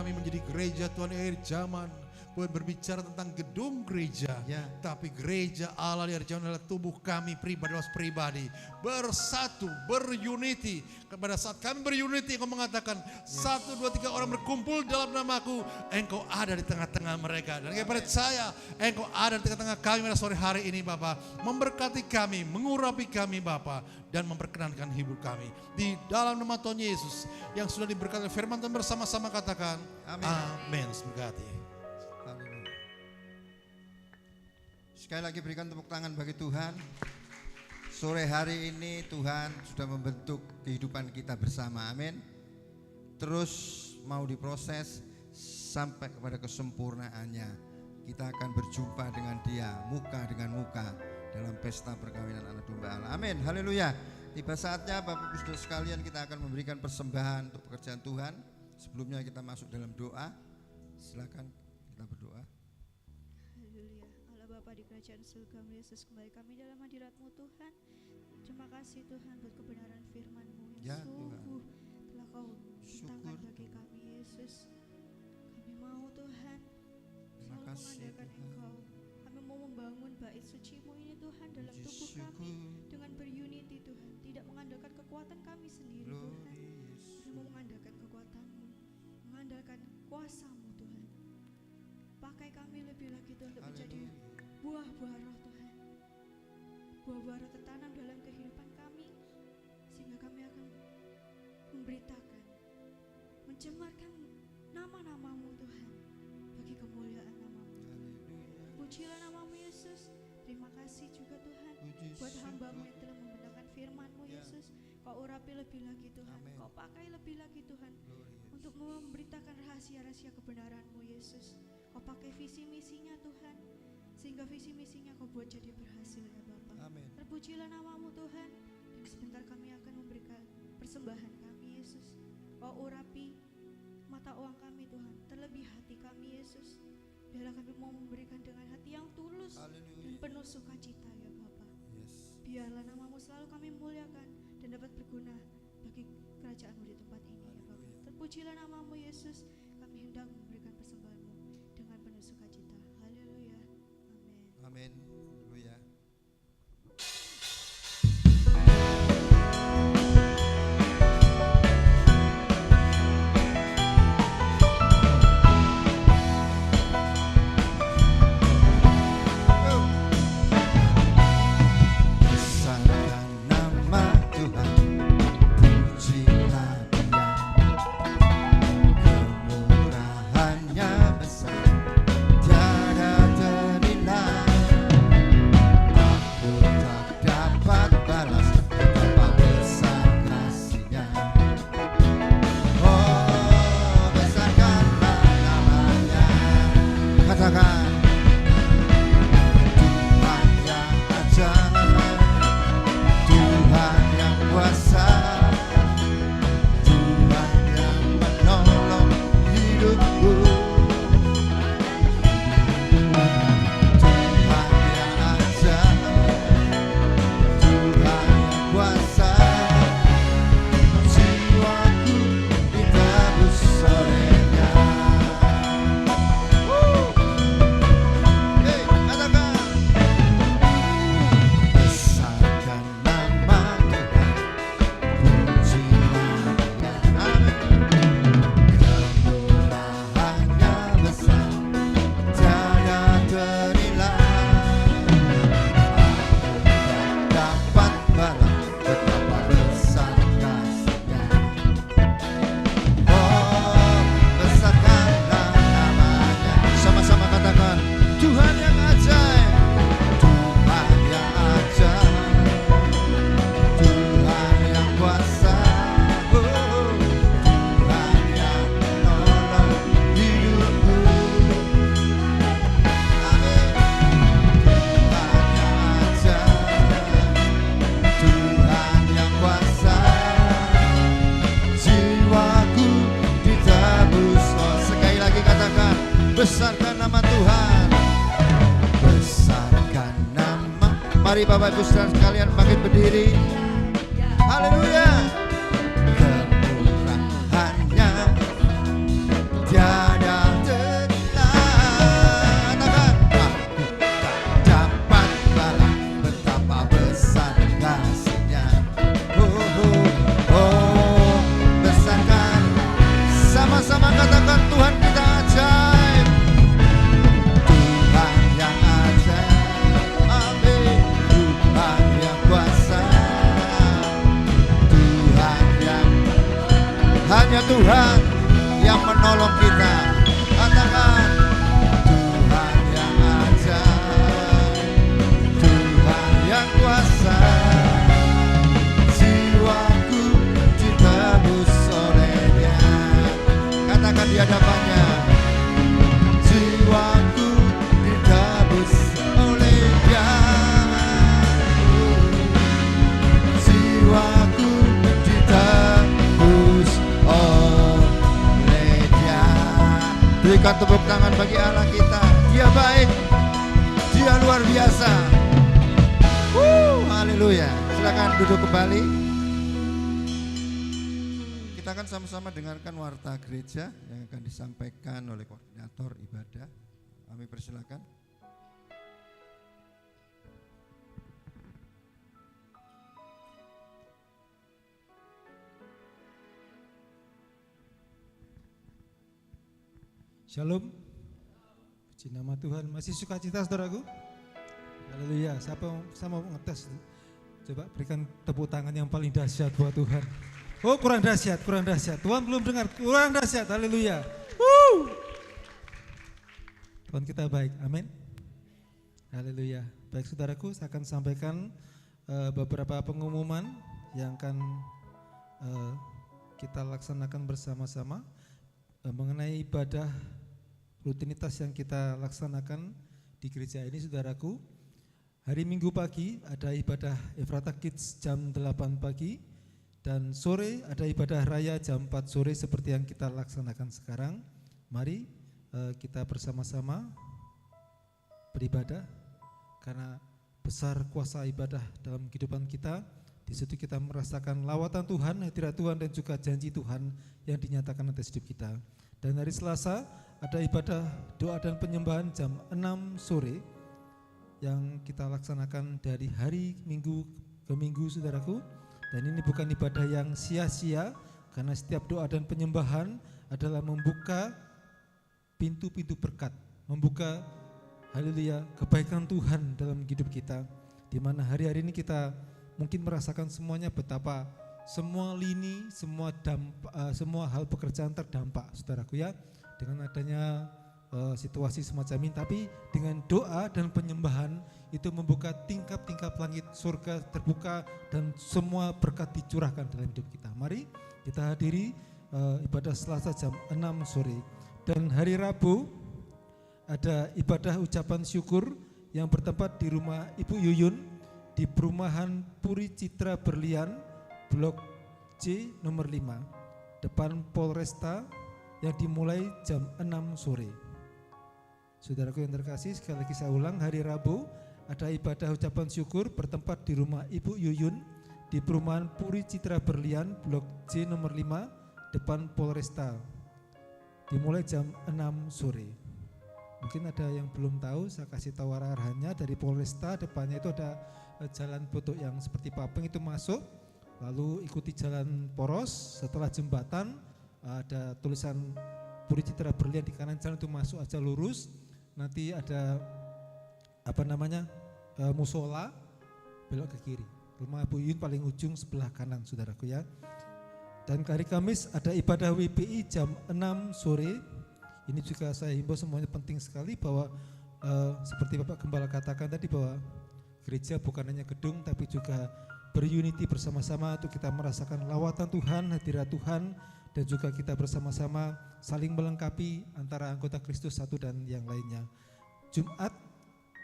kami menjadi gereja Tuhan akhir zaman. Bukan berbicara tentang gedung gereja, Ya. tapi gereja Allah di akhir zaman adalah tubuh kami pribadi bersatu, berunity. Pada saat kami berunity, Engkau mengatakan 1, 2, 3 orang berkumpul dalam namaku, Engkau ada di tengah-tengah mereka. Dan kami percaya Engkau ada di tengah-tengah kami pada sore hari ini Bapa, memberkati kami, mengurapi kami Bapa, dan memperkenankan hidup kami. Di dalam nama Tuhan Yesus yang sudah diberkati firman Tuhan, bersama-sama katakan Amin. Amin. Berkati. Haleluya. Sekali lagi berikan tepuk tangan bagi Tuhan. Sore hari ini Tuhan sudah membentuk kehidupan kita bersama, amin. Terus mau diproses sampai kepada kesempurnaannya. Kita akan berjumpa dengan Dia muka dengan muka dalam pesta perkawinan anak domba Allah, amin. Haleluya. Tiba saatnya Bapak Ibu Saudara sekalian, kita akan memberikan persembahan untuk pekerjaan Tuhan. Sebelumnya kita masuk dalam doa. Silakan kita berdoa. Haleluya. Allah Bapa di kerajaan surga, Yesus, kembali kami dalam hadirat-Mu Tuhan. Terima kasih Tuhan buat kebenaran firman-Mu Ya, yang Tuhan. sungguh telah Kau Syukur, bentangkan bagi kami Yesus. Kami mau Tuhan Terima selalu kasih, mengandalkan Tuhan. Engkau. Kami mau membangun bait suci-Mu ini Tuhan dalam Puji tubuh kami syukur. dengan berunity Tuhan. Tidak mengandalkan kekuatan kami sendiri Glory Tuhan. Yesus. Kami mau mengandalkan kekuatan-Mu, mengandalkan kuasa-Mu Tuhan. Pakai kami lebih lagi Tuhan untuk menjadi Haleluya. buah-buah roh Tuhan. Buah-buah roh tertanam dalam kehidupan kami, sehingga kami akan memberitakan, mencemarkan nama-Nama-Mu Tuhan, bagi kemuliaan Nama-Mu. Haleluya. Pujilah Nama-Mu Yesus. Terima kasih juga Tuhan Puji buat hamba-Mu syukur. yang telah membenarkan firman-Mu Ya. Yesus. Kau urapi lebih lagi Tuhan, Amin. Kau pakai lebih lagi Tuhan, Glory Yesus. untuk memberitakan rahasia-rahasia kebenaran-Mu Yesus. Kau pakai visi misinya Tuhan, sehingga visi misinya Kau buat jadi berhasil ya Bapa. Amin. Terpujilah Nama-Mu Tuhan. Dan sebentar kami akan memberikan persembahan kami Yesus. Kau urapi mata uang kami Tuhan, terlebih hati kami Yesus. Biarlah kami mau memberikan dengan hati yang tulus dan Haleluya. penuh sukacita ya Bapa. Yes. Biarlah Nama-Mu selalu kami muliakan dan dapat berguna bagi kerajaan-Mu di tempat ini ya Bapa. Haleluya. Terpujilah Nama-Mu Yesus. Kami hendak memberikan persembahan-Mu dengan penuh sukacita. Haleluya. Amin. Amin. Haleluya. Besarkan nama Tuhan, pujilah Dia. Kemurahannya besar, tiada ternilai. Aku tak dapat balas betapa besar kasih-Nya. Oh, besarkanlah namanya. Katakan, Tuhan yang ajaib, Tuhan yang kuasa, Tuhan yang menolong hidupku. Tuhan yang ajaib, Tuhan yang kuasa, jiwaku ditebus oleh-Nya. Hey, katakan, besarkan nama Tuhan, pujilah Dia. Amin. Kemurahannya besar, tiada ternilai. Aku tak dapat balas betapa besar kasih-Nya. Oh, besarkanlah namanya. Sama-sama katakan, Tuhan yang ajaib, Tuhan yang ajaib, Tuhan yang kuasa, oh, Tuhan yang menolong hidupku. Amin. Tuhan yang ajaib, Tuhan yang kuasa, jiwaku ditebus. Oh, sekali lagi katakan, besarkan nama Tuhan, besarkan nama. Mari Bapak Ibu Saudara sekalian bangkit berdiri. Haleluya. Kemurahannya tiada telah. Katakan, aku tak dapat balas betapa besar kasih-Nya. Besarkan. Sama-sama katakan, Tuhan kita ajaib. Tuhan yang ajaib, amin. Tuhan yang kuasa, Tuhan yang, hanya Tuhan yang menolong kita. Katakan, Tuhan yang ajaib, Tuhan yang kuasa. Jiwaku ditebus oleh-Nya. Katakan di hadapannya, jiwaku ditebus oleh-Nya. Jiwaku ditebus oleh-Nya. Berikan tepuk tangan bagi Allah kita. Dia baik, Dia luar biasa. Haleluya. Silakan duduk kembali. Kita akan sama-sama dengarkan warta gereja yang akan disampaikan oleh koordinator ibadah. Kami persilakan. Shalom. Puji nama Tuhan. Masih sukacita saudaraku? Haleluya. Siapa mau ngetes? Coba berikan tepuk tangan yang paling dahsyat buat Tuhan. Oh, kurang dahsyat, kurang dahsyat. Tuhan belum dengar, kurang dahsyat. Haleluya. Tuhan kita baik. Amin. Haleluya. Baik saudaraku, saya akan sampaikan beberapa pengumuman yang akan kita laksanakan bersama-sama mengenai ibadah rutinitas yang kita laksanakan di gereja ini saudaraku. Hari Minggu pagi ada ibadah Efrata Kids jam 8 pagi dan sore ada ibadah raya jam 4 sore seperti yang kita laksanakan sekarang. Mari kita bersama-sama beribadah karena besar kuasa ibadah dalam kehidupan kita. Di situ kita merasakan lawatan Tuhan, hadirat Tuhan dan juga janji Tuhan yang dinyatakan atas hidup kita. Dan hari Selasa ada ibadah doa dan penyembahan jam 6 sore yang kita laksanakan dari hari Minggu ke Minggu saudaraku. Dan ini bukan ibadah yang sia-sia karena setiap doa dan penyembahan adalah membuka pintu-pintu berkat, membuka haleluya kebaikan Tuhan dalam hidup kita. Di mana hari-hari ini kita mungkin merasakan semuanya betapa semua lini, semua hal pekerjaan terdampak saudaraku ya. Dengan adanya situasi semacam ini, tapi dengan doa dan penyembahan itu membuka tingkap-tingkap langit surga terbuka dan semua berkat dicurahkan dalam hidup kita. Mari kita hadiri ibadah Selasa jam 6 sore. Dan hari Rabu ada ibadah ucapan syukur yang bertempat di rumah Ibu Yuyun di perumahan Puri Citra Berlian Blok C nomor 5 depan Polresta yang dimulai jam 6 sore. Saudaraku yang terkasih, sekali lagi saya ulang, hari Rabu ada ibadah ucapan syukur bertempat di rumah Ibu Yuyun di perumahan Puri Citra Berlian Blok C nomor 5 depan Polresta dimulai jam 6 sore. Mungkin ada yang belum tahu, saya kasih tahu arahannya. Dari Polresta depannya itu ada jalan bentuk yang seperti paping itu masuk, lalu ikuti jalan poros, setelah jembatan ada tulisan Puri Citra Berlian di kanan jalan itu masuk aja lurus, nanti ada musola, belok ke kiri. Rumah Bu Yuyun paling ujung sebelah kanan saudaraku ya. Dan hari Kamis ada ibadah WPI jam 6 sore. Ini juga saya himbau semuanya penting sekali bahwa seperti Bapak Gembala katakan tadi bahwa gereja bukan hanya gedung tapi juga berunity bersama-sama untuk kita merasakan lawatan Tuhan, hadirat Tuhan, dan juga kita bersama-sama saling melengkapi antara anggota Kristus satu dan yang lainnya. Jumat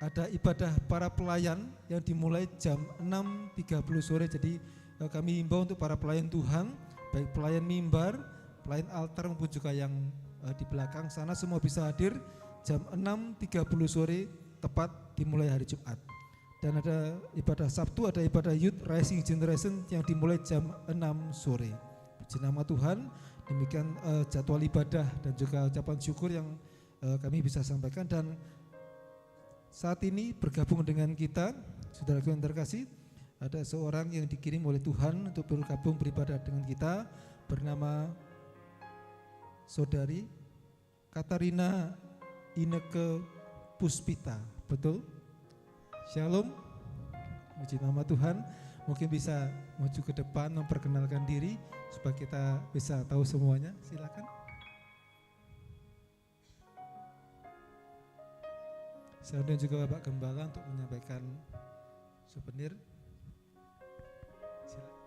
ada ibadah para pelayan yang dimulai jam 6.30 sore. Jadi kami himbau untuk para pelayan Tuhan, baik pelayan mimbar, pelayan altar maupun juga yang di belakang sana semua bisa hadir jam 6.30 sore tepat dimulai hari Jumat. Dan ada ibadah Sabtu, ada ibadah Youth Rising Generation yang dimulai jam 6 sore. Puji nama Tuhan. Demikian jadwal ibadah dan juga ucapan syukur yang kami bisa sampaikan. Dan saat ini bergabung dengan kita, saudaraku yang terkasih, ada seorang yang dikirim oleh Tuhan untuk bergabung beribadah dengan kita, bernama Saudari Katarina Ineke Puspita. Betul? Shalom. Puji nama Tuhan. Mungkin bisa maju ke depan memperkenalkan diri supaya kita bisa tahu semuanya. Silakan. Saya dan juga Bapak Gembala untuk menyampaikan souvenir. Silakan.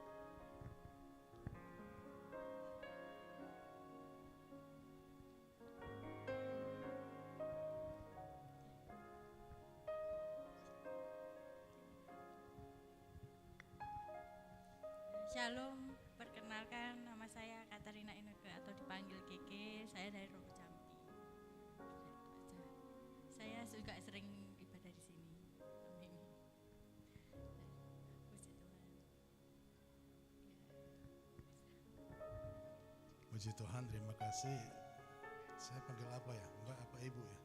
Shalom, perkenalkan nama saya Katarina Ineke atau dipanggil Keke. Saya dari Rogo Jambi. Saya juga sering ibadah di sini. Amin. Puji Tuhan. Puji Tuhan, terima kasih. Saya panggil apa ya? Mbak apa Ibu ya?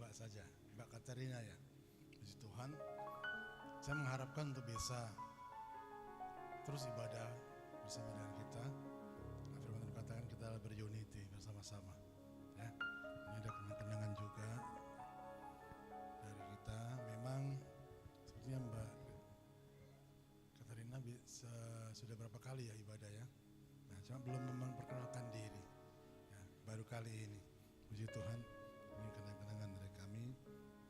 Mbak saja, Mbak Katarina ya. Puji Tuhan. Saya mengharapkan untuk bisa terus ibadah bersama dengan kita. Firman Tuhan katakan kita berunity bersama-sama. Ya, ini ada kenang-kenangan juga dari kita. Memang sepertinya Mbak Katarina sudah berapa kali ya ibadah ya. Nah, cuma belum memperkenalkan diri. Ya, baru kali ini. Puji Tuhan, ini kenang-kenangan dari kami.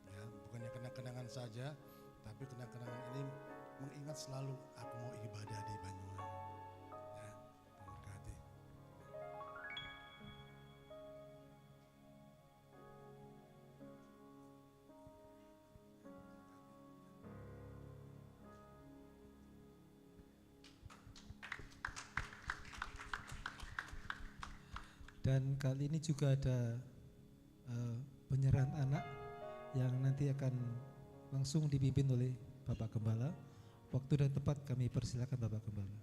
Ya, bukannya kenang-kenangan saja, tapi kenang-kenangan ini mengingat selalu aku mau ibadah di Banyuwangi. Ya, memberkati. Dan kali ini juga ada penyerahan anak yang nanti akan langsung dipimpin oleh Bapak Gembala. Waktu dan tempat kami persilakan Bapak Gembala.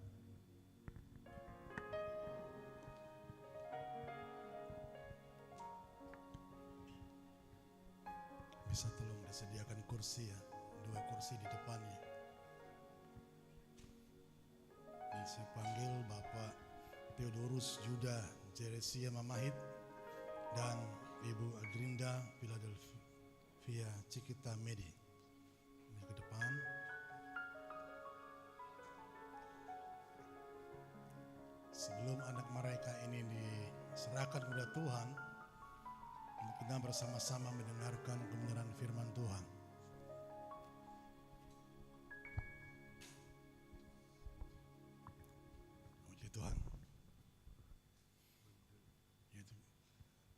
Bisa tolong disediakan kursi ya, 2 kursi di depannya. Dan saya panggil Bapak Theodorus Juda Jeresia Mamahit dan Ibu Agrinda Philadelphia Cikita Medi. Ini ke depan. Sebelum anak mereka ini diserahkan kepada Tuhan, kita bersama-sama mendengarkan kebenaran firman Tuhan. Puji Tuhan.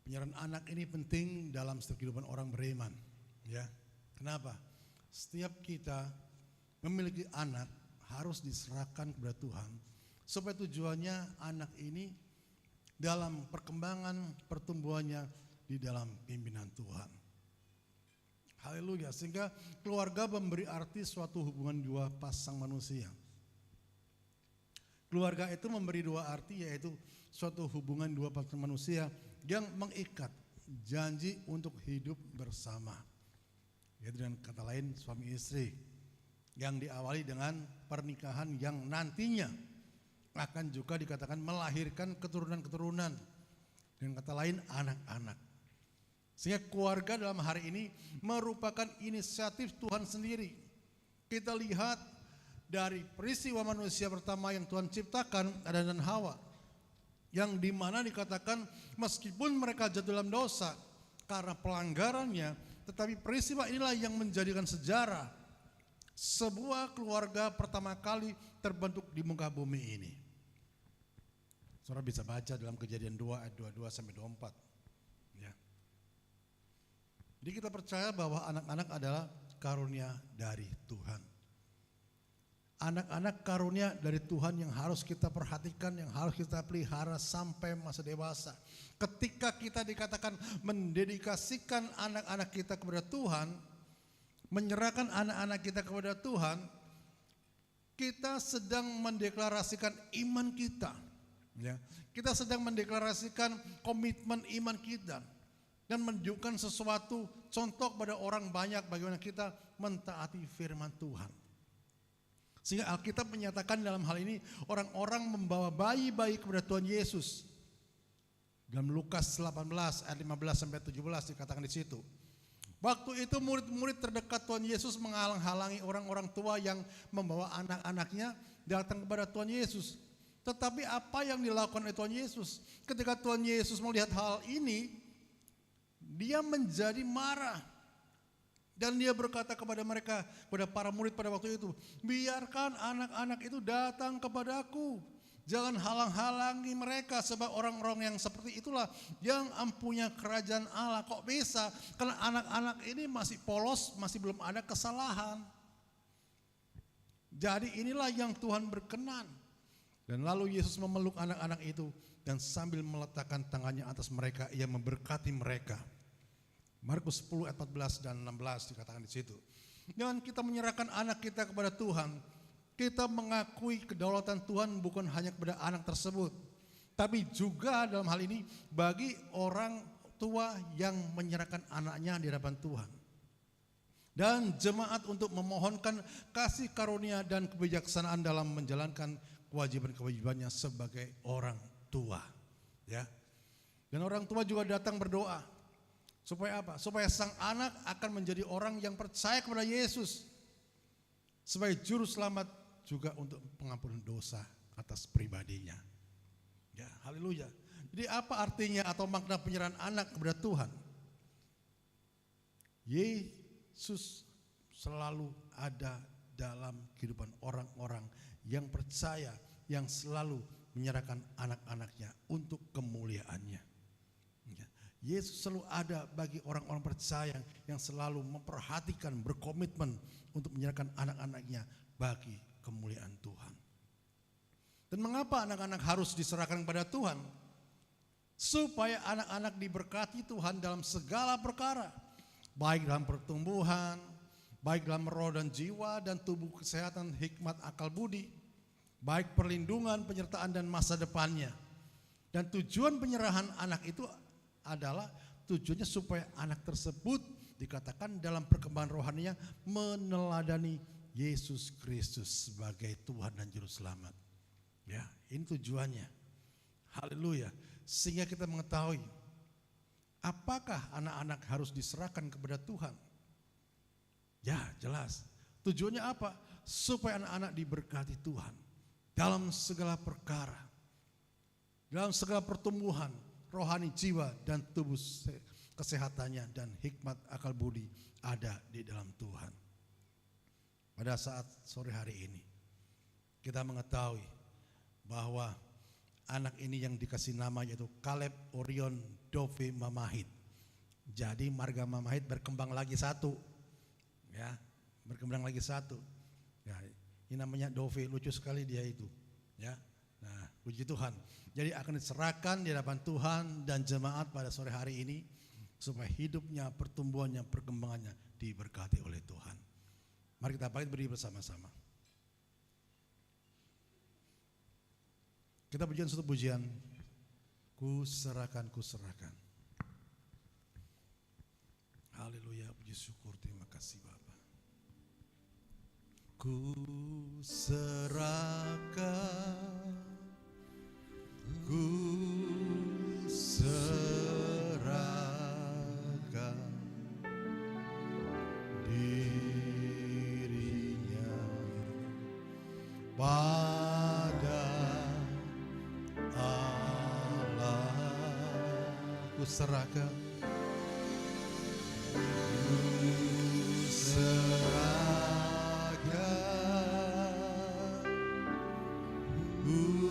Penyerahan anak ini penting dalam setiap kehidupan orang beriman. Ya, kenapa? Setiap kita memiliki anak harus diserahkan kepada Tuhan, supaya tujuannya anak ini dalam perkembangan pertumbuhannya di dalam pimpinan Tuhan. Haleluya. Sehingga keluarga memberi arti suatu hubungan dua pasang manusia. Keluarga itu memberi 2 arti, yaitu suatu hubungan 2 pasang manusia yang mengikat janji untuk hidup bersama. Yaitu dengan kata lain suami istri yang diawali dengan pernikahan yang nantinya akan juga dikatakan melahirkan keturunan-keturunan. Dengan kata lain anak-anak. Sehingga keluarga dalam hari ini merupakan inisiatif Tuhan sendiri. Kita lihat dari peristiwa manusia pertama yang Tuhan ciptakan, Adam dan Hawa, yang dimana dikatakan meskipun mereka jatuh dalam dosa karena pelanggarannya, tetapi peristiwa inilah yang menjadikan sejarah sebuah keluarga pertama kali terbentuk di muka bumi ini. Saudara bisa baca dalam Kejadian 2 ayat 22 sampai 24. Ya. Jadi kita percaya bahwa anak-anak adalah karunia dari Tuhan. Anak-anak karunia dari Tuhan yang harus kita perhatikan, yang harus kita pelihara sampai masa dewasa. Ketika kita dikatakan mendedikasikan anak-anak kita kepada Tuhan, menyerahkan anak-anak kita kepada Tuhan, kita sedang mendeklarasikan iman kita. Ya, kita sedang mendeklarasikan komitmen iman kita dan menunjukkan sesuatu contoh pada orang banyak bagaimana kita mentaati firman Tuhan. Sehingga Alkitab menyatakan dalam hal ini orang-orang membawa bayi-bayi kepada Tuhan Yesus. Dalam Lukas 18 ayat 15 sampai 17 dikatakan di situ. Waktu itu murid-murid terdekat Tuhan Yesus menghalang-halangi orang-orang tua yang membawa anak-anaknya datang kepada Tuhan Yesus. Tetapi apa yang dilakukan oleh Tuhan Yesus? Ketika Tuhan Yesus melihat hal ini, dia menjadi marah. Dan dia berkata kepada mereka, kepada para murid pada waktu itu, biarkan anak-anak itu datang kepadaku. Jangan halang-halangi mereka, sebab orang-orang yang seperti itulah yang mempunyai kerajaan Allah. Kok bisa? Karena anak-anak ini masih polos, masih belum ada kesalahan. Jadi inilah yang Tuhan berkenan. Dan lalu Yesus memeluk anak-anak itu dan sambil meletakkan tangannya atas mereka, ia memberkati mereka. Markus 10 ayat 14 dan 16 dikatakan di situ. Dengan kita menyerahkan anak kita kepada Tuhan, kita mengakui kedaulatan Tuhan bukan hanya kepada anak tersebut, tapi juga dalam hal ini bagi orang tua yang menyerahkan anaknya di hadapan Tuhan. Dan jemaat untuk memohonkan kasih karunia dan kebijaksanaan dalam menjalankan kewajiban-kewajibannya sebagai orang tua, ya. Dan orang tua juga datang berdoa supaya apa? Supaya sang anak akan menjadi orang yang percaya kepada Yesus sebagai juru selamat juga untuk pengampunan dosa atas pribadinya. Ya, haleluya. Jadi apa artinya atau makna penyerahan anak kepada Tuhan? Yesus selalu ada dalam kehidupan orang-orang yang percaya, yang selalu menyerahkan anak-anaknya untuk kemuliaannya. Yesus selalu ada bagi orang-orang percaya yang selalu memperhatikan, berkomitmen untuk menyerahkan anak-anaknya bagi kemuliaan Tuhan. Dan mengapa anak-anak harus diserahkan kepada Tuhan? Supaya anak-anak diberkati Tuhan dalam segala perkara, baik dalam pertumbuhan, baik dalam roh dan jiwa dan tubuh, kesehatan, hikmat, akal budi, baik perlindungan, penyertaan dan masa depannya. Dan tujuan penyerahan anak itu adalah tujuannya supaya anak tersebut dikatakan dalam perkembangan rohaninya meneladani Yesus Kristus sebagai Tuhan dan Juru Selamat. Ya, ini tujuannya. Haleluya. Sehingga kita mengetahui apakah anak-anak harus diserahkan kepada Tuhan. Ya, jelas. Tujuannya apa? Supaya anak-anak diberkati Tuhan dalam segala perkara, dalam segala pertumbuhan rohani, jiwa dan tubuh, kesehatannya dan hikmat akal budi ada di dalam Tuhan. Pada saat sore hari ini kita mengetahui bahwa anak ini yang dikasih nama yaitu Caleb Orion Dove Mamahit. Jadi marga Mamahit berkembang lagi satu, ya, berkembang lagi satu. Ya, ini namanya Dove, lucu sekali dia itu, ya. Nah, puji Tuhan. Jadi akan diserahkan di hadapan Tuhan dan jemaat pada sore hari ini supaya hidupnya, pertumbuhannya, perkembangannya diberkati oleh Tuhan. Mari kita bangkit berdiri bersama-sama. Kita pujian satu pujian. Ku serahkan, ku serahkan. Haleluya, puji syukur, terima kasih Bapa. Ku serahkan, ku serahkan dirinya pada Allah. Ku serahkan, ku serahkan, ku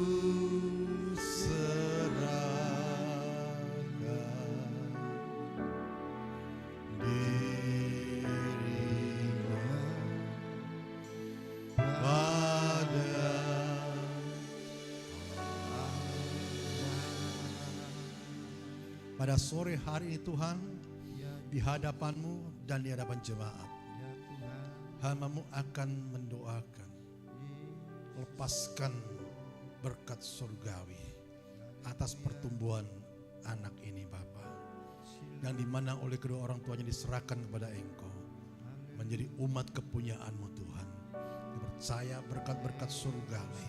pada sore hari ini Tuhan, di hadapan-Mu dan di hadapan jemaat, hamba-Mu akan mendoakan, lepaskan berkat surgawi atas pertumbuhan anak ini Bapa, yang dimana oleh kedua orang tuanya diserahkan kepada Engkau menjadi umat kepunyaan-Mu Tuhan. Dipercaya berkat-berkat surgawi,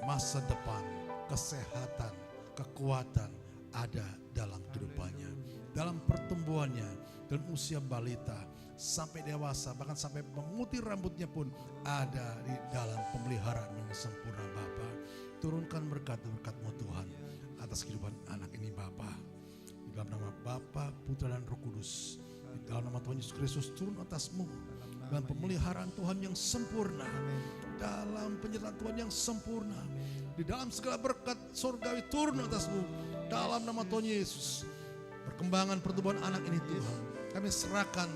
masa depan, kesehatan, kekuatan ada dalam kehidupannya, dalam pertumbuhannya, dalam usia balita sampai dewasa, bahkan sampai memutih rambutnya pun ada di dalam pemeliharaan yang sempurna Bapa. Turunkan berkat-berkat-Mu Tuhan atas kehidupan anak ini Bapa. Di dalam nama Bapa, Putra dan Roh Kudus, di dalam nama Tuhan Yesus Kristus, turun atasmu dalam pemeliharaan Tuhan yang sempurna, dalam penyertaan Tuhan yang sempurna, di dalam segala berkat surgawi turun atasmu dalam nama Tuhan Yesus. Perkembangan pertumbuhan anak ini Tuhan, kami serahkan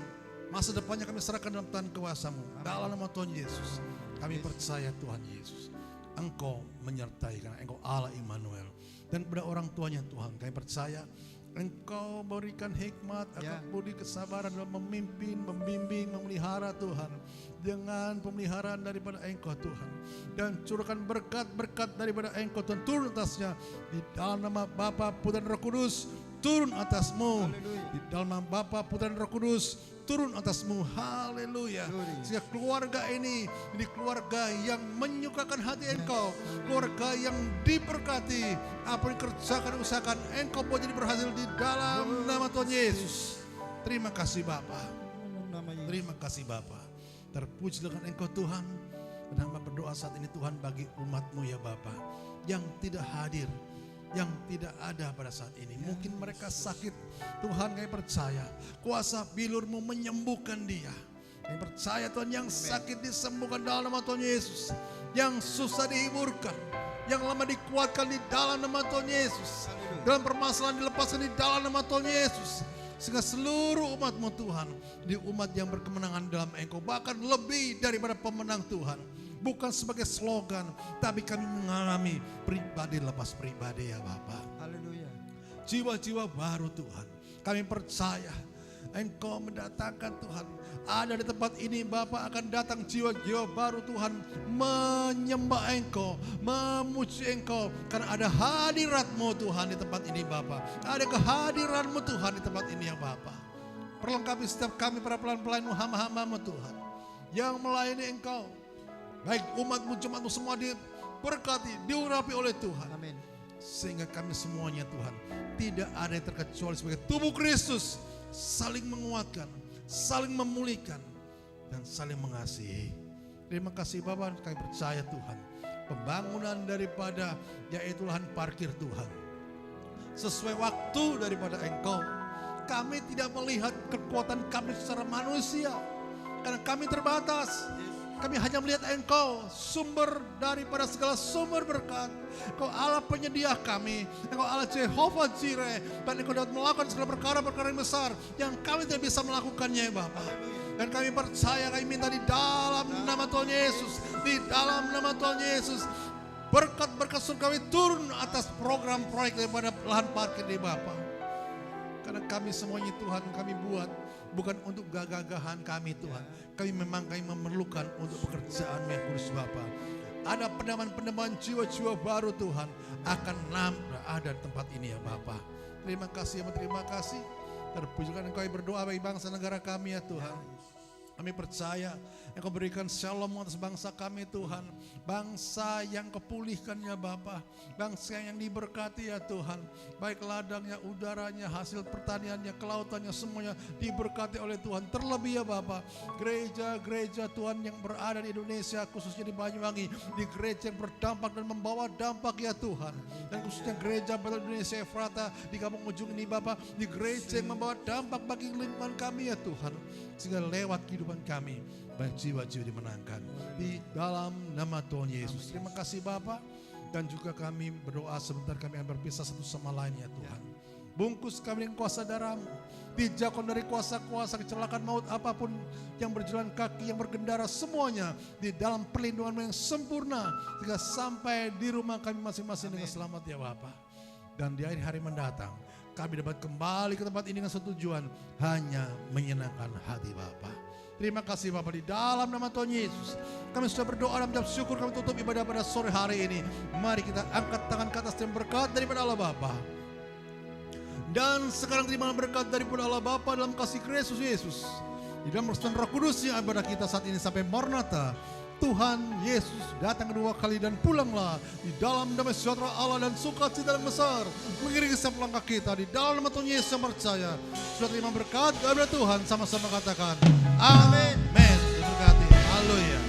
masa depannya, kami serahkan dalam tangan kuasa-Mu dalam nama Tuhan Yesus. Kami percaya Tuhan Yesus, Engkau menyertai karena Engkau Allah Immanuel. Dan kepada orang tuanya Tuhan, kami percaya Engkau berikan hikmat, akal budi, kesabaran dalam memimpin, membimbing, memelihara Tuhan. Dengan pemeliharaan daripada Engkau Tuhan. Dan curahkan berkat-berkat daripada Engkau Tuhan, turun atasnya. Di dalam nama Bapa, Putra dan Roh Kudus, turun atasmu. Di dalam nama Bapa, Putra dan Roh Kudus, turun atasmu. Haleluya. Sehingga keluarga ini jadi keluarga yang menyukakan hati Engkau, keluarga yang diberkati. Apa yang dikerjakan, usahakan, Engkau boleh jadi berhasil di dalam nama Tuhan Yesus. Terima kasih Bapa. Terima kasih Bapa. Terpuji dengan Engkau Tuhan. Dan hamba berdoa saat ini Tuhan bagi umat-Mu ya Bapa, yang tidak hadir, yang tidak ada pada saat ini. Mungkin mereka sakit, Tuhan kami percaya kuasa bilur-Mu menyembuhkan dia. Kami percaya Tuhan, yang sakit disembuhkan dalam nama Tuhan Yesus, yang susah dihiburkan, yang lama dikuatkan di dalam nama Tuhan Yesus, dalam permasalahan dilepaskan di dalam nama Tuhan Yesus. Sehingga seluruh umat-Mu Tuhan, di umat yang berkemenangan dalam Engkau, bahkan lebih daripada pemenang Tuhan. Bukan sebagai slogan, tapi kami mengalami pribadi lepas pribadi ya Bapa. Haleluya. Jiwa-jiwa baru Tuhan. Kami percaya Engkau mendatangkan Tuhan. Ada di tempat ini Bapa, akan datang jiwa-jiwa baru Tuhan, menyembah Engkau, memuji Engkau. Karena ada hadirat-Mu Tuhan di tempat ini Bapa. Ada kehadiran-Mu Tuhan di tempat ini ya Bapa. Perlengkapi setiap kami para pelayan-pelayan-Mu, hamba-hamba-Mu Tuhan, yang melayani Engkau. Baik umat-Mu, jemaat-Mu semua diberkati, diurapi oleh Tuhan. Amin. Sehingga kami semuanya Tuhan, tidak ada yang terkecuali sebagai tubuh Kristus, saling menguatkan, saling memulihkan, dan saling mengasihi. Terima kasih Bapak, kami percaya Tuhan, pembangunan daripada yaitu lahan parkir Tuhan, sesuai waktu daripada Engkau. Kami tidak melihat kekuatan kami secara manusia, karena kami terbatas. Kami hanya melihat Engkau, sumber daripada segala sumber berkat. Engkau Allah penyedia kami, Engkau Allah Jehovah Jireh, dan Engkau dapat melakukan segala perkara-perkara yang besar yang kami tidak bisa melakukannya ya Bapa. Dan kami percaya, kami minta di dalam nama Tuhan Yesus, di dalam nama Tuhan Yesus, berkat-berkat surgawi turun atas program proyek daripada lahan parkir di Bapa. Karena kami semuanya Tuhan, kami buat bukan untuk gagah-gagahan kami Tuhan. Kami memerlukan untuk pekerjaan yang kudus Bapa. Ada penambahan-penambahan jiwa-jiwa baru Tuhan akan ada di tempat ini ya Bapa. Terima kasih, terima kasih. Terpujikan Engkau berdoa bagi bangsa negara kami ya Tuhan. Kami percaya Engkau berikan shalom atas bangsa kami Tuhan. Bangsa yang kepulihkan ya Bapa. Bangsa yang diberkati ya Tuhan. Baik ladangnya, udaranya, hasil pertaniannya, kelautannya, semuanya diberkati oleh Tuhan. Terlebih ya Bapa, gereja-gereja Tuhan yang berada di Indonesia, khususnya di Banyuwangi, di gereja yang berdampak dan membawa dampak ya Tuhan. Dan khususnya gereja Bethel Indonesia Efrata di kampung ujung ini Bapa, di gereja yang membawa dampak bagi lingkungan kami ya Tuhan. Sehingga lewat kehidupan kami banyak jiwa-jiwa dimenangkan di dalam nama Tuhan Yesus. Terima kasih Bapa. Dan juga kami berdoa sebentar, kami akan berpisah satu sama lain ya Tuhan. Bungkus kami dengan kuasa darah-Mu, dijauhkan dari kuasa-kuasa kecelakaan maut apapun yang berjalan kaki, yang bergendara, semuanya di dalam perlindungan yang sempurna hingga sampai di rumah kami masing-masing dengan selamat ya Bapa. Dan di akhir hari mendatang kami dapat kembali ke tempat ini dengan satu tujuan, hanya menyenangkan hati Bapa. Terima kasih Bapa, di dalam nama Tuhan Yesus kami sudah berdoa dan mengucap syukur. Kami tutup ibadah pada sore hari ini. Mari kita angkat tangan ke atas dan berkat daripada Allah Bapa. Dan sekarang terima berkat daripada Allah Bapa dalam kasih Kristus Yesus, di dalam persekutuan Roh Kudus yang ibadah kita saat ini sampai Maranatha. Tuhan Yesus datang kedua kali dan pulanglah di dalam damai sejahtera Allah dan sukacita yang besar mengiringi setiap langkah kita. Di dalam nama Tuhan Yesus yang percaya sudah terima berkat daripada Tuhan, sama-sama katakan amin. Diberkati. Haleluya.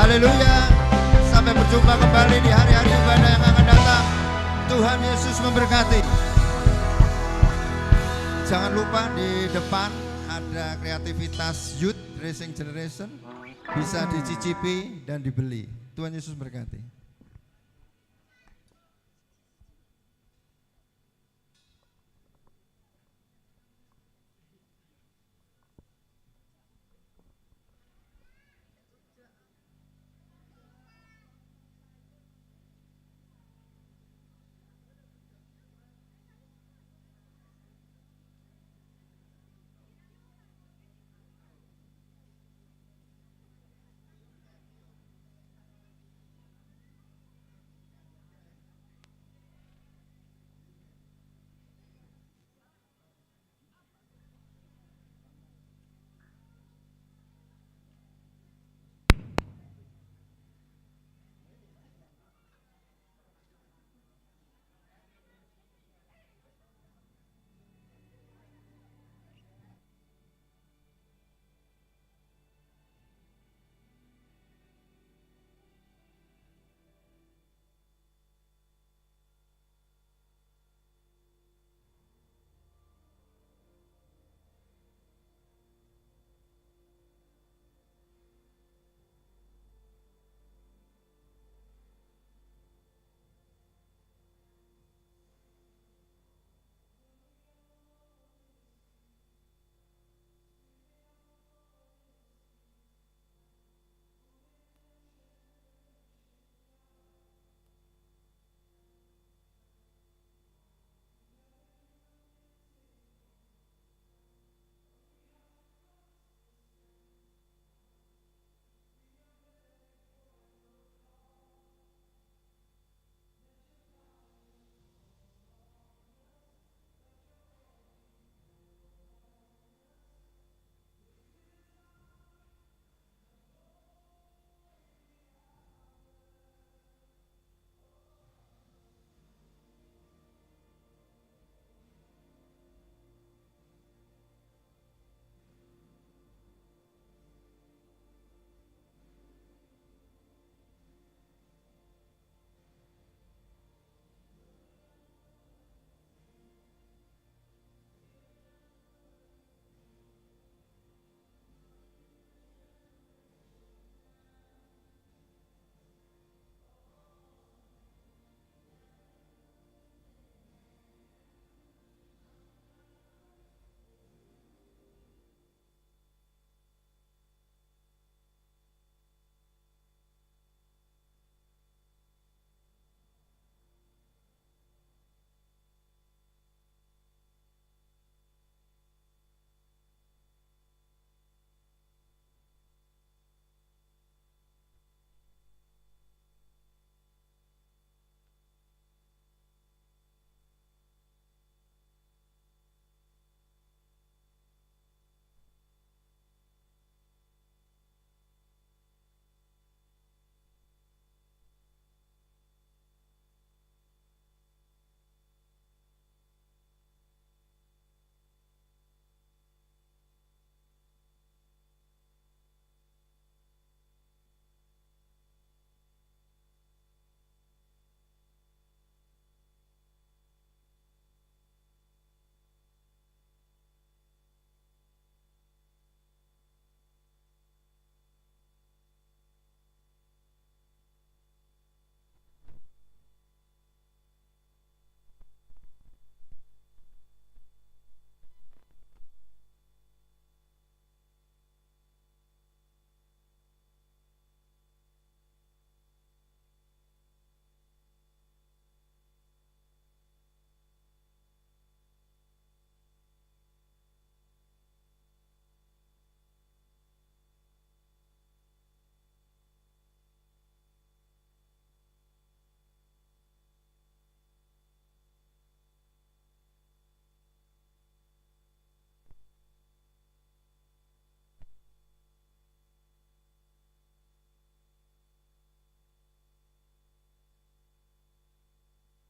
Haleluya. Sampai berjumpa kembali di hari-hari ibadah yang akan datang. Tuhan Yesus memberkati. Jangan lupa di depan ada kreativitas Youth Racing Generation. Bisa dicicipi dan dibeli. Tuhan Yesus berkati.